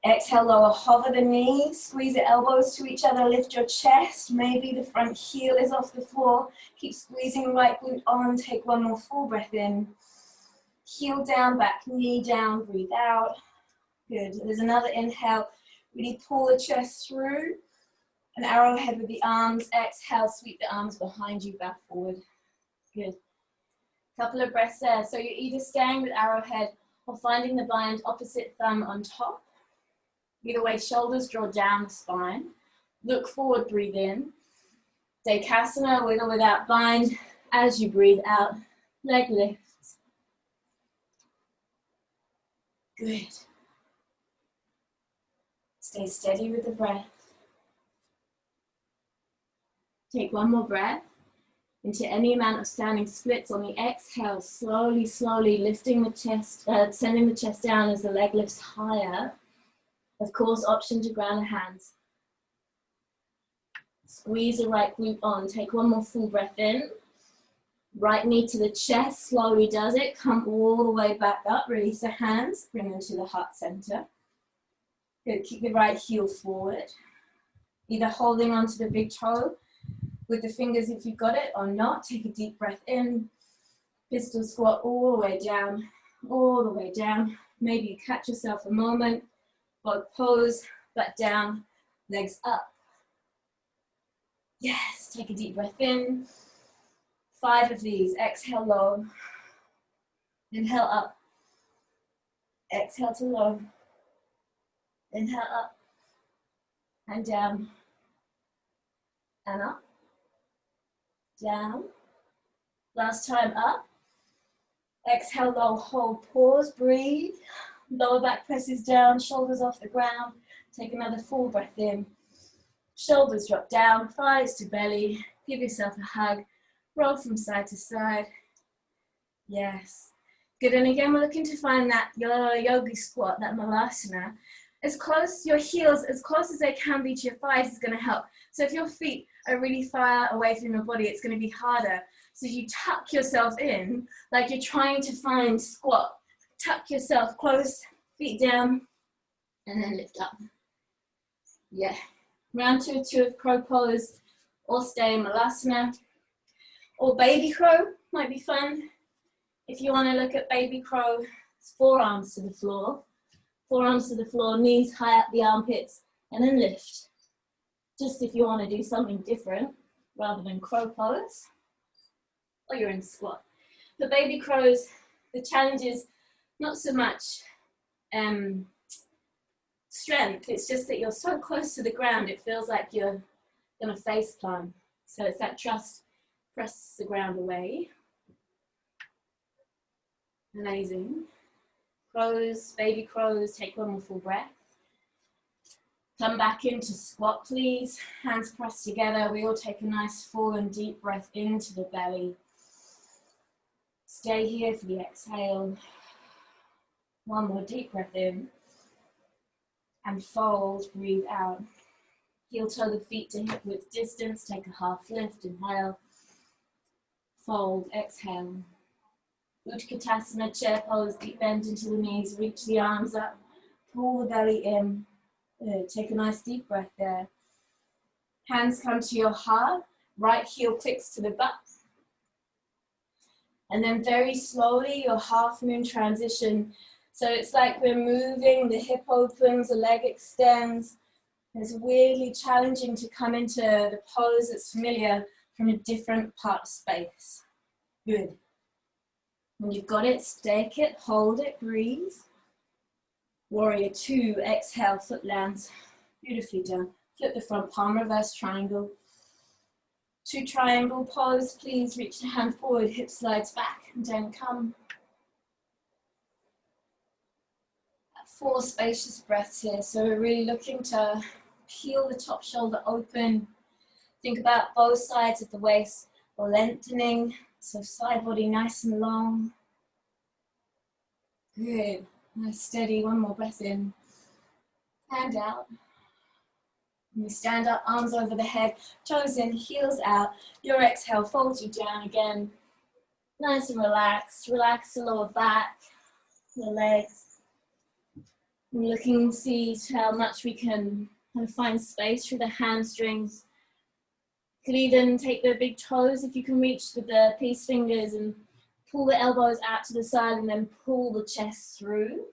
Exhale, lower, hover the knee, squeeze the elbows to each other, lift your chest. Maybe the front heel is off the floor. Keep squeezing right glute on, take 1 more full breath in. Heel down, back knee down, breathe out. Good, there's another inhale. Really pull the chest through. An arrowhead with the arms. Exhale, sweep the arms behind you, back forward. Good. Couple of breaths there. So you're either staying with arrowhead or finding the bind opposite thumb on top. Either way, shoulders draw down the spine. Look forward, breathe in. Dekasana, with or without bind. As you breathe out, leg lifts. Good. Stay steady with the breath. Take 1 more breath into any amount of standing splits on the exhale. Slowly, slowly lifting the chest, sending the chest down as the leg lifts higher. Of course, option to ground the hands. Squeeze the right glute on. Take 1 more full breath in. Right knee to the chest, slowly does it. Come all the way back up. Release the hands, bring them to the heart center. Good, keep the right heel forward. Either holding onto the big toe with the fingers if you've got it or not. Take a deep breath in. Pistol squat all the way down, all the way down. Maybe you catch yourself a moment, both pose, back down, legs up. Yes, take a deep breath in. 5 of these, exhale low. Inhale up. Exhale to low. Inhale up. And down. And up. Down. Last time up. Exhale low, hold, pause, breathe. Lower back presses down, shoulders off the ground. Take another full breath in. Shoulders drop down, thighs to belly. Give yourself a hug. Roll from side to side. Yes. Good, and again, we're looking to find that yogi squat, that Malasana. As close, your heels, as close as they can be to your thighs is going to help. So if your feet are really far away from your body, it's going to be harder. So you tuck yourself in, like you're trying to find squat. Tuck yourself close, feet down, and then lift up. Yeah. Round 2 of crow pose, or stay in Malasana. Or baby crow might be fun. If you want to look at baby crow, it's forearms to the floor. Forearms to the floor, knees high up the armpits, and then lift. Just if you want to do something different, rather than crow pose, or you're in squat. For baby crows, the challenge is not so much strength, it's just that you're so close to the ground, it feels like you're going to face plant. So it's that trust, press the ground away. Amazing. Crows, baby crows, take one more full breath. Come back into squat, please. Hands pressed together. We all take a nice full and deep breath into the belly. Stay here for the exhale. One more deep breath in. And fold, breathe out. Heel toe the feet to hip width distance. Take a half lift, inhale. Fold, exhale. Utkatasana, chair pose, deep bend into the knees, reach the arms up, pull the belly in. Good. Take a nice deep breath there. Hands come to your heart, right heel clicks to the butt. And then very slowly, your half moon transition. So it's like we're moving, the hip opens, the leg extends. It's weirdly challenging to come into the pose that's familiar from a different part of space. Good. When you've got it, stake it, hold it, breathe. Warrior 2, exhale, foot lands. Beautifully done. Flip the front palm, reverse triangle. 2 triangle pose, please reach the hand forward, hip slides back, and then come. 4 spacious breaths here, so we're really looking to peel the top shoulder open. Think about both sides of the waist lengthening. So side body nice and long. Good. Nice, steady. One more breath in. Hand out. And we stand up, arms over the head, toes in, heels out. Your exhale folds you down again. Nice and relaxed. Relax the lower back, the legs. We're looking to see how much we can kind of find space through the hamstrings. You could even take the big toes if you can reach with the peace fingers and pull the elbows out to the side and then pull the chest through.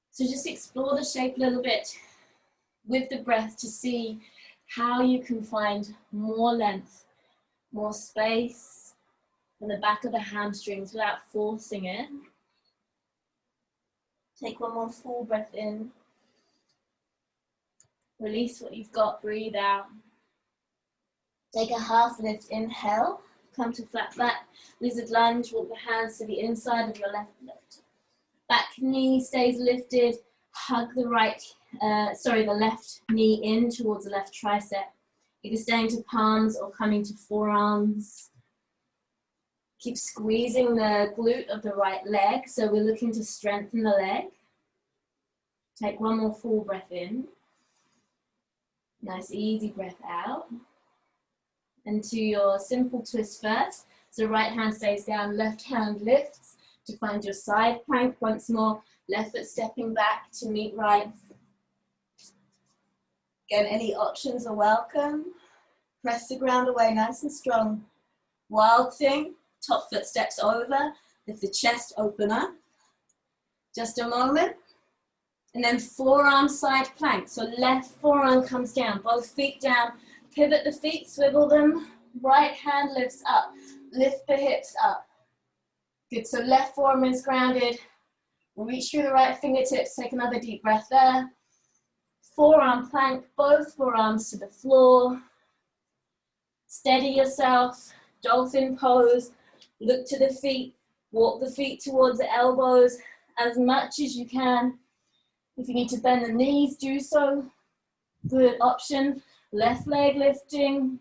So just explore the shape a little bit with the breath to see how you can find more length, more space in the back of the hamstrings without forcing it. Take one more full breath in. Release what you've got, breathe out. Take a half lift, inhale, come to flat back, lizard lunge, walk the hands to the inside of your left foot. Back knee stays lifted, hug the the left knee in towards the left tricep. Either staying to palms or coming to forearms. Keep squeezing the glute of the right leg, so we're looking to strengthen the leg. Take one more full breath in. Nice easy breath out. And to your simple twist first. So right hand stays down, left hand lifts to find your side plank once more. Left foot stepping back to meet right. Again, any options are welcome. Press the ground away nice and strong. Wild thing, top foot steps over, lift the chest open up. Just a moment. And then forearm side plank. So left forearm comes down, both feet down. Pivot the feet, swivel them. Right hand lifts up. Lift the hips up. Good, so left forearm is grounded. Reach through the right fingertips, take another deep breath there. Forearm plank, both forearms to the floor. Steady yourself, dolphin pose. Look to the feet, walk the feet towards the elbows as much as you can. If you need to bend the knees, do so. Good option. Left leg lifting.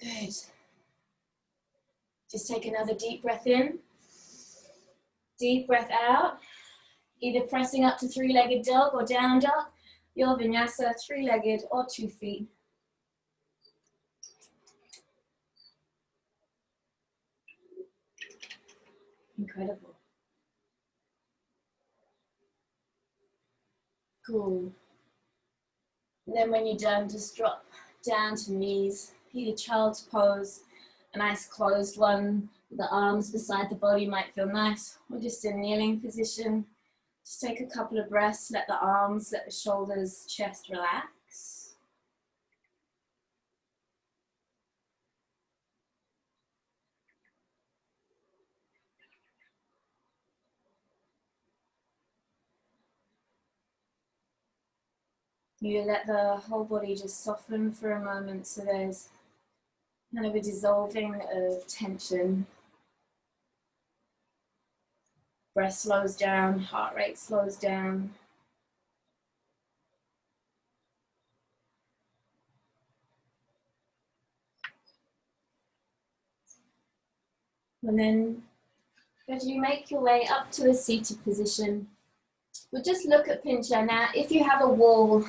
Good. Just take another deep breath in. Deep breath out. Either pressing up to three-legged dog or down dog. Your vinyasa, three-legged or 2 feet. Incredible. Cool. And then when you're done, just drop down to knees. Either child's pose, a nice closed one. The arms beside the body might feel nice. Or just a kneeling position. Just take a couple of breaths. Let the arms, let the shoulders, chest relax. You let the whole body just soften for a moment, so there's kind of a dissolving of tension. Breath slows down, heart rate slows down. And then as you make your way up to a seated position, we'll just look at Pincha. Now, if you have a wall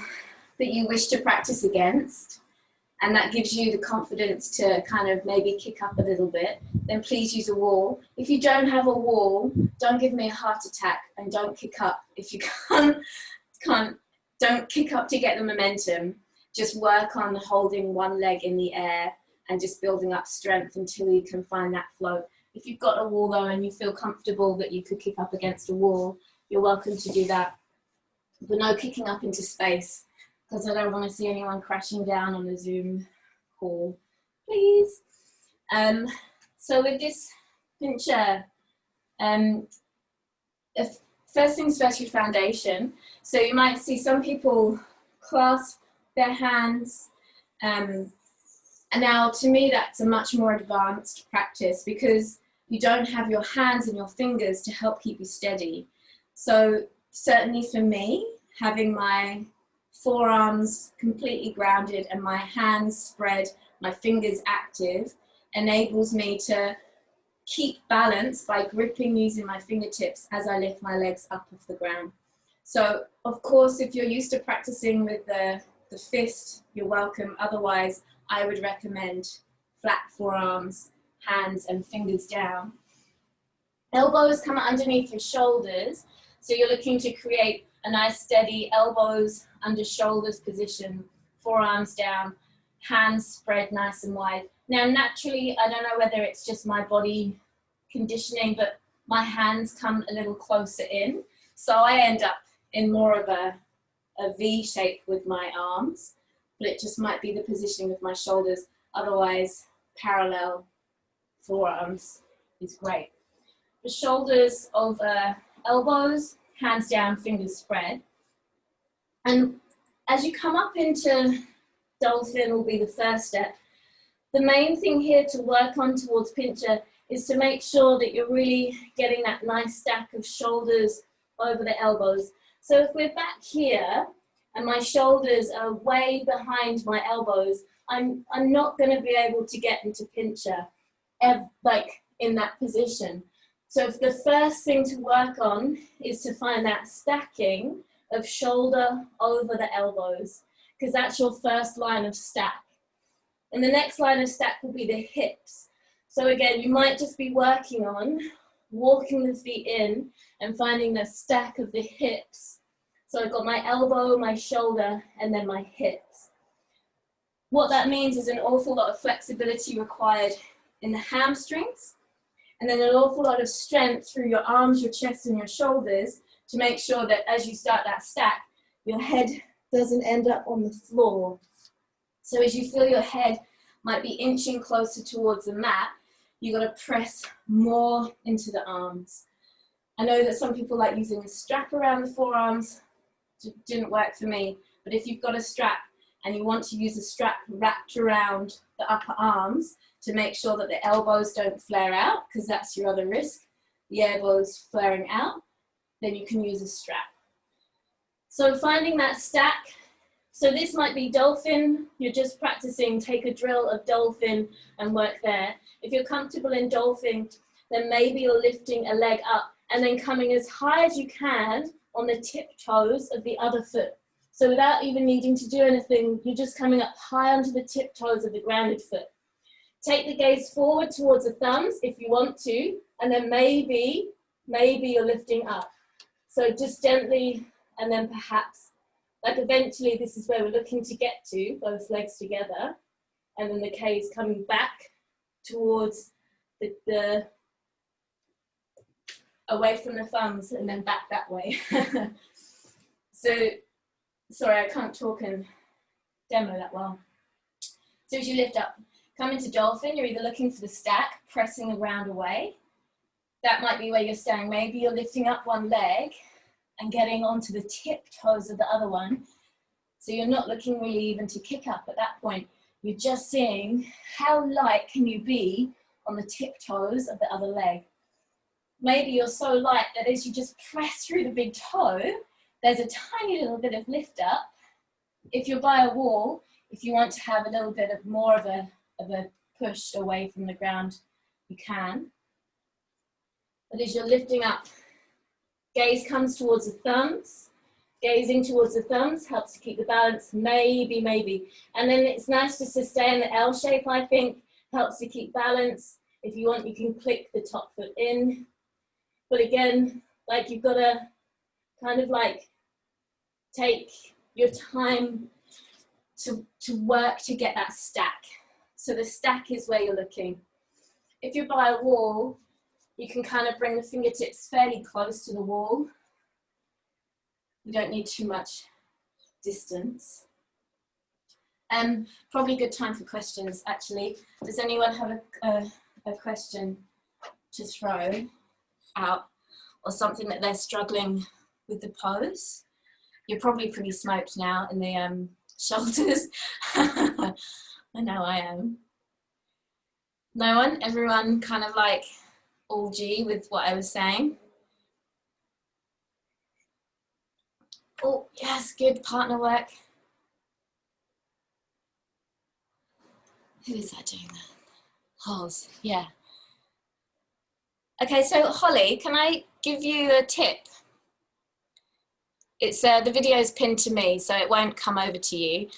that you wish to practice against, and that gives you the confidence to kind of maybe kick up a little bit, then please use a wall. If you don't have a wall, don't give me a heart attack and don't kick up. If you don't kick up to get the momentum. Just work on holding one leg in the air and just building up strength until you can find that flow. If you've got a wall though and you feel comfortable that you could kick up against a wall, you're welcome to do that. But no kicking up into space, because I don't want to see anyone crashing down on a Zoom call, please. So with this Pincha, first things first, your foundation. So you might see some people clasp their hands. And now to me, that's a much more advanced practice because you don't have your hands and your fingers to help keep you steady. So certainly for me, having my forearms completely grounded and my hands spread, my fingers active, enables me to keep balance by gripping using my fingertips as I lift my legs up off the ground. So of course, if you're used to practicing with the fist, you're welcome. Otherwise, I would recommend flat forearms, hands and fingers down. Elbows come underneath your shoulders. So you're looking to create a nice steady elbows under shoulders position, forearms down, hands spread nice and wide. Now naturally, I don't know whether it's just my body conditioning, but my hands come a little closer in. So I end up in more of a V shape with my arms, but it just might be the positioning of my shoulders. Otherwise, parallel forearms is great. The shoulders over elbows, hands down, fingers spread. And as you come up into Dolphin will be the first step. The main thing here to work on towards Pincha is to make sure that you're really getting that nice stack of shoulders over the elbows. So if we're back here and my shoulders are way behind my elbows, I'm not going to be able to get into Pincha like in that position. So if the first thing to work on is to find that stacking of shoulder over the elbows, because that's your first line of stack. And the next line of stack will be the hips. So again, you might just be working on walking the feet in and finding the stack of the hips. So I've got my elbow, my shoulder, and then my hips. What that means is an awful lot of flexibility required in the hamstrings, and then an awful lot of strength through your arms, your chest, and your shoulders to make sure that as you start that stack, your head doesn't end up on the floor. So as you feel your head might be inching closer towards the mat, you've got to press more into the arms. I know that some people like using a strap around the forearms. Didn't work for me, but if you've got a strap and you want to use a strap wrapped around the upper arms to make sure that the elbows don't flare out, because that's your other risk, the elbows flaring out, then you can use a strap. So finding that stack, so this might be dolphin, you're just practicing, take a drill of dolphin and work there. If you're comfortable in dolphin, then maybe you're lifting a leg up and then coming as high as you can on the tiptoes of the other foot. So without even needing to do anything, you're just coming up high onto the tiptoes of the grounded foot. Take the gaze forward towards the thumbs if you want to, and then maybe you're lifting up. So just gently, and then perhaps, like eventually this is where we're looking to get to, both legs together, and then the gaze coming back towards the away from the thumbs and then back that way. So, sorry, I can't talk and demo that well. So as you lift up, come into dolphin, you're either looking for the stack, pressing around away. That might be where you're staying. Maybe you're lifting up one leg and getting onto the tiptoes of the other one. So you're not looking really even to kick up at that point. You're just seeing how light can you be on the tiptoes of the other leg. Maybe you're so light that as you just press through the big toe, there's a tiny little bit of lift up. If you're by a wall, if you want to have a little bit of more of a push away from the ground, you can. But as you're lifting up, gaze comes towards the thumbs. Gazing towards the thumbs helps to keep the balance, maybe. And then it's nice just to stay in the L shape, I think, helps to keep balance. If you want, you can click the top foot in. But again, like you've got to kind of like take your time to work to get that stack. So the stack is where you're looking. If you're by a wall, you can kind of bring the fingertips fairly close to the wall. You don't need too much distance. Probably a good time for questions, actually. Does anyone have a question to throw out, or something that they're struggling with the pose? You're probably pretty smoked now in the shoulders. I know I am. No one? Everyone kind of like all G with what I was saying? Oh, yes, good partner work. Who is that doing that? Holes, yeah. Okay, so Holly, can I give you a tip? It's the video is pinned to me, so it won't come over to you.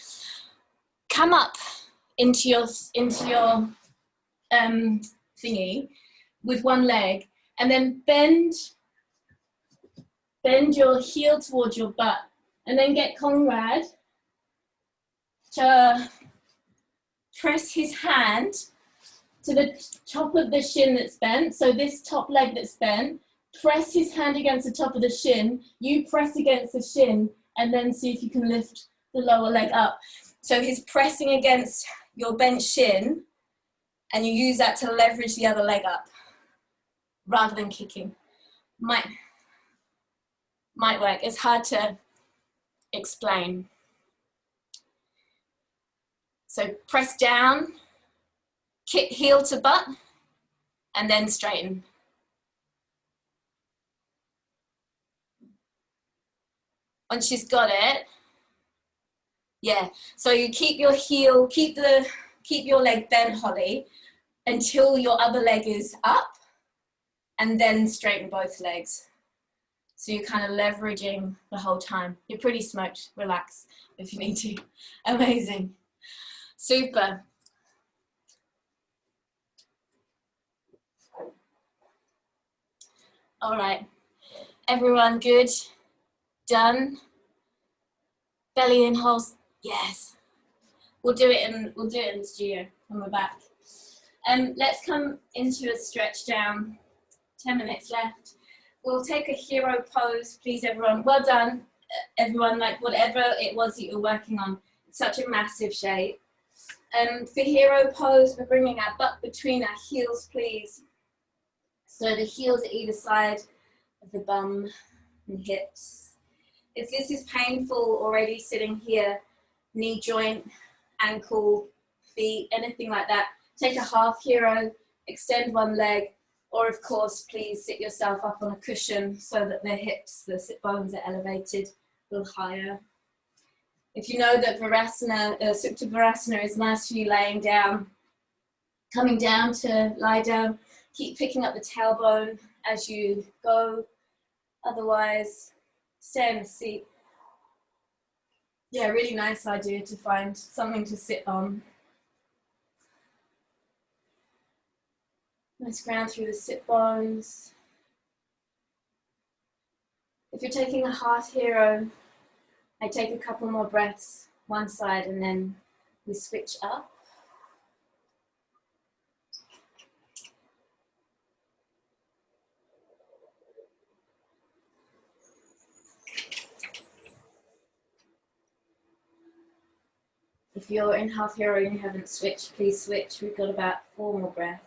Come up into your thingy with one leg, and then bend your heel towards your butt, and then get Conrad to press his hand to the top of the shin that's bent. So this top leg that's bent, press his hand against the top of the shin, you press against the shin, and then see if you can lift the lower leg up. So he's pressing against your bent shin, and you use that to leverage the other leg up, rather than kicking. Might work. It's hard to explain. So press down, kick heel to butt, and then straighten. Once she's got it, yeah. So you keep your heel, keep your leg bent, Holly, until your other leg is up, and then straighten both legs. So you're kind of leveraging the whole time. You're pretty smoked. Relax if you need to. Amazing. Super. All right, everyone good? Done? Belly in holes, yes. We'll do it in the studio when we're back. Let's come into a stretch down. 10 minutes left. We'll take a hero pose, please, everyone. Well done, everyone. Like whatever it was that you're working on, it's such a massive shape. For hero pose, we're bringing our butt between our heels, please. So the heels at either side of the bum and hips. If this is painful already sitting here, knee joint, ankle, feet, anything like that, take a half hero, extend one leg, or of course, please sit yourself up on a cushion so that the hips, the sit bones are elevated a little higher. If you know that Virasana, Supta Virasana is nice for you laying down, coming down to lie down, keep picking up the tailbone as you go. Otherwise, stay in the seat. Yeah, really nice idea to find something to sit on. Nice ground through the sit bones. If you're taking a half hero, I take a couple more breaths, one side, and then we switch up. If you're in half hero and you haven't switched, please switch. We've got about 4 more breaths.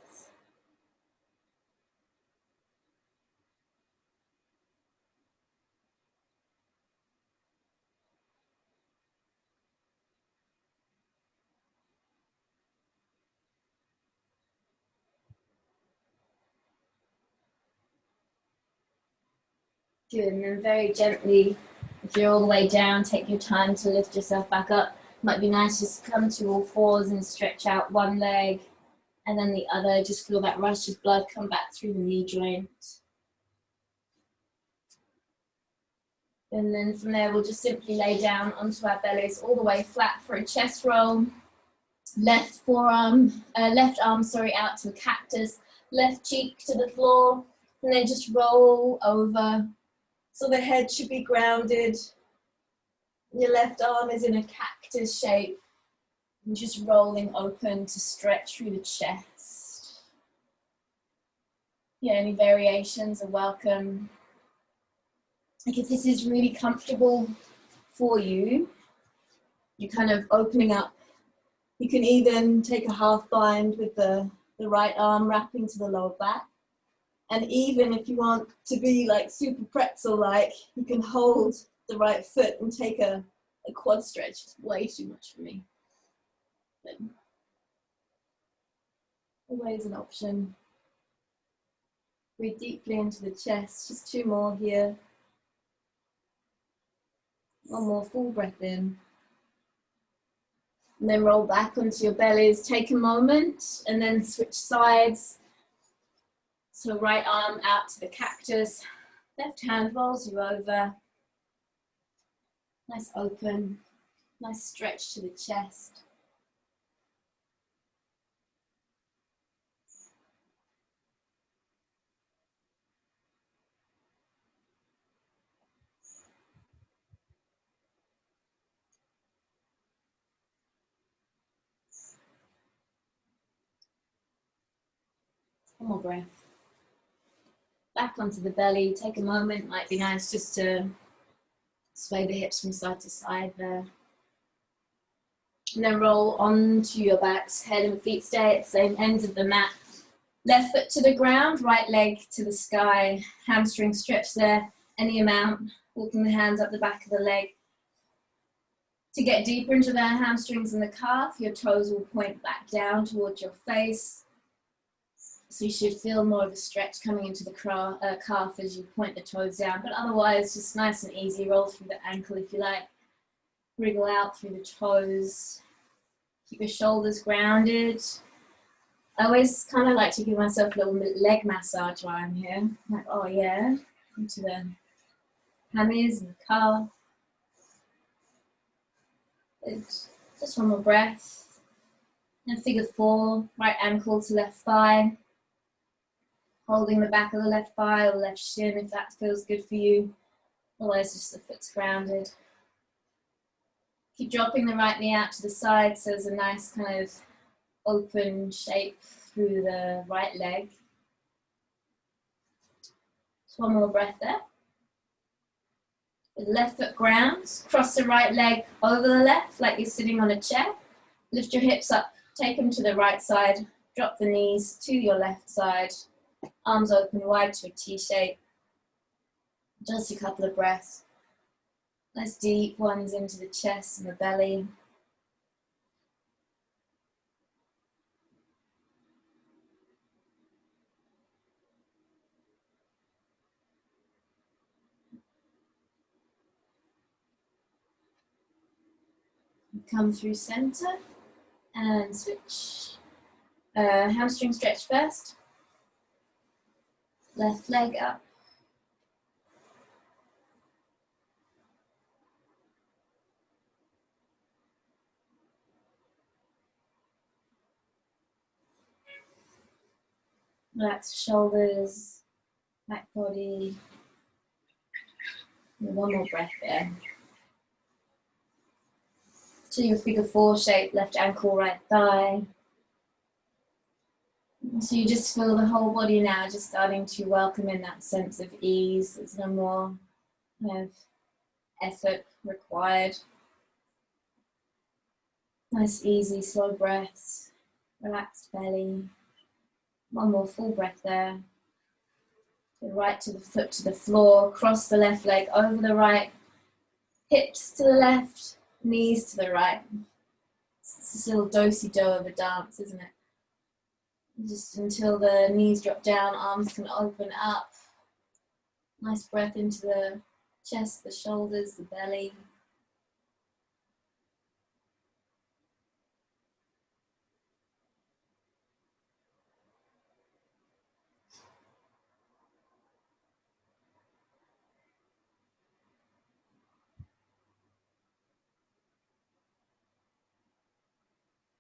Good, and then very gently, if you're all the way down, take your time to lift yourself back up. Might be nice just to come to all fours and stretch out one leg and then the other. Just feel that rush of blood come back through the knee joint. And then from there, we'll just simply lay down onto our bellies all the way flat for a chest roll. Left arm, out to the cactus, left cheek to the floor, and then just roll over. So the head should be grounded. Your left arm is in a cactus shape. And just rolling open to stretch through the chest. Yeah, any variations are welcome. Like if this is really comfortable for you, you're kind of opening up. You can even take a half bind with the right arm wrapping to the lower back. And even if you want to be like super pretzel-like, you can hold the right foot and take a quad stretch. It's way too much for me. But always an option. Breathe deeply into the chest. Just 2 more here. 1 more full breath in. And then roll back onto your bellies. Take a moment and then switch sides. So right arm out to the cactus, left hand rolls you over. Nice open, nice stretch to the chest. One more breath. Back onto the belly, take a moment, might be nice just to sway the hips from side to side there. And then roll onto your backs, head and feet stay at the same ends of the mat. Left foot to the ground, right leg to the sky, hamstring stretch there, any amount, walking the hands up the back of the leg. To get deeper into the hamstrings and the calf, your toes will point back down towards your face. So you should feel more of a stretch coming into the calf as you point the toes down. But otherwise, just nice and easy. Roll through the ankle if you like. Wriggle out through the toes. Keep your shoulders grounded. I always kind of like to give myself a little leg massage while I'm here. I'm like, oh yeah, into the hammies and the calf. Just 1 more breath. And figure 4, right ankle to left thigh. Holding the back of the left thigh or left shin if that feels good for you. Otherwise, just the foot's grounded. Keep dropping the right knee out to the side so there's a nice kind of open shape through the right leg. Just one more breath there. The left foot grounds, cross the right leg over the left like you're sitting on a chair. Lift your hips up, take them to the right side, drop the knees to your left side, arms open wide to a T shape. Just a couple of breaths. Nice deep ones into the chest and the belly. Come through center and switch. Hamstring stretch first. Left leg up. Relax shoulders, back body. And one more breath there. To your figure four shape, left ankle, right thigh. So you just feel the whole body now just starting to welcome in that sense of ease. There's no more kind of effort required. Nice, easy, slow breaths. Relaxed belly. One more full breath there. Go right to the foot to the floor. Cross the left leg over the right. Hips to the left. Knees to the right. It's this little do-si-do of a dance, isn't it? Just until the knees drop down, arms can open up. Nice breath into the chest, the shoulders, the belly.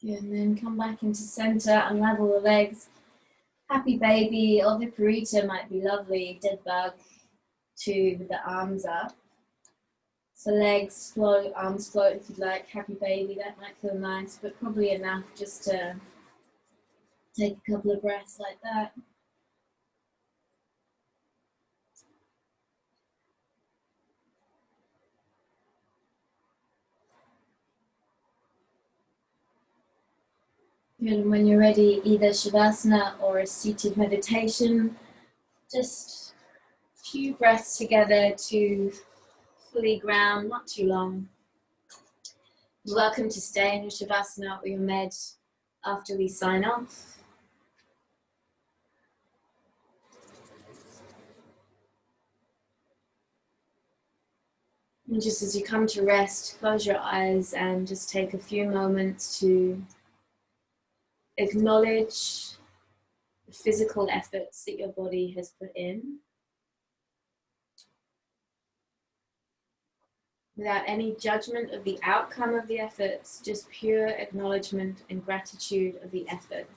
Good, and then come back into center, unravel the legs. Happy baby or viparita might be lovely. Dead bug with the arms up. So legs float, arms float if you'd like. Happy baby, that might feel nice, but probably enough just to take a couple of breaths like that. Good, and when you're ready, either Shavasana or a seated meditation, just a few breaths together to fully ground, not too long. You're welcome to stay in your Shavasana or your med after we sign off. And just as you come to rest, close your eyes and just take a few moments to acknowledge the physical efforts that your body has put in. Without any judgment of the outcome of the efforts, just pure acknowledgement and gratitude of the effort.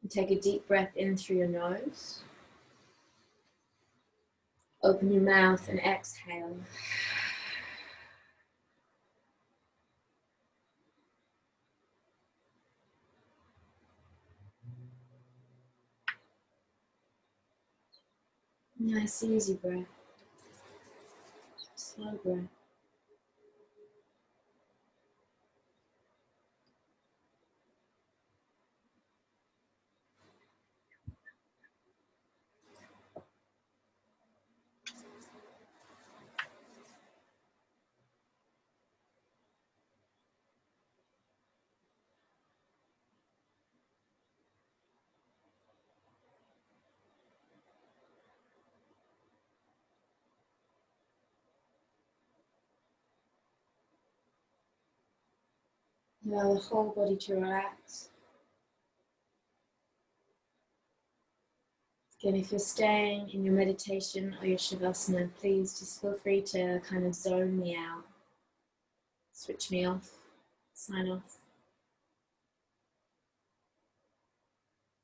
And take a deep breath in through your nose. Open your mouth and exhale. Nice, easy breath. Slow breath. Allow the whole body to relax. Again, if you're staying in your meditation or your Shavasana, please just feel free to kind of zone me out. Switch me off, sign off.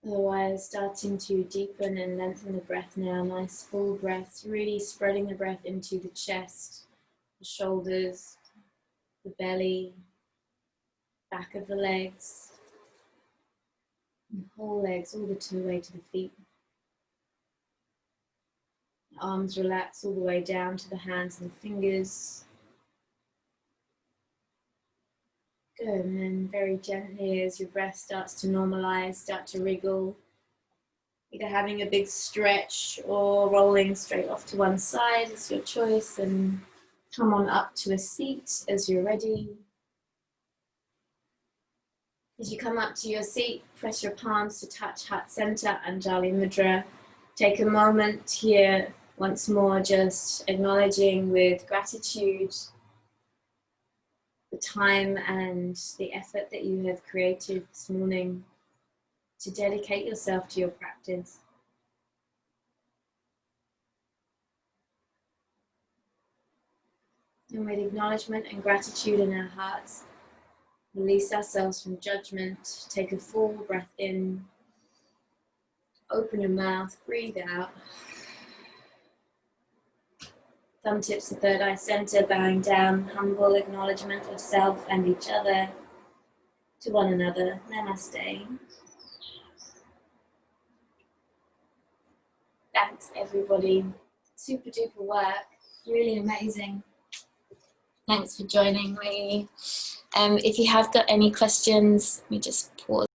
Otherwise, starting to deepen and lengthen the breath now. Nice full breaths, really spreading the breath into the chest, the shoulders, the belly, back of the legs, and whole legs all the way to the feet. Arms relax all the way down to the hands and fingers. Good, and then very gently as your breath starts to normalize, start to wriggle, either having a big stretch or rolling straight off to one side, it's your choice, and come on up to a seat as you're ready. As you come up to your seat, press your palms to touch heart center, Anjali Mudra. Take a moment here, once more, just acknowledging with gratitude the time and the effort that you have created this morning to dedicate yourself to your practice. And with acknowledgement and gratitude in our hearts, release ourselves from judgment. Take a full breath in. Open your mouth, breathe out. Thumb tips to third eye center, bowing down, humble acknowledgement of self and each other, to one another. Namaste. Thanks everybody. Super duper work. Really amazing. Thanks for joining me. If you have got any questions, let me just pause.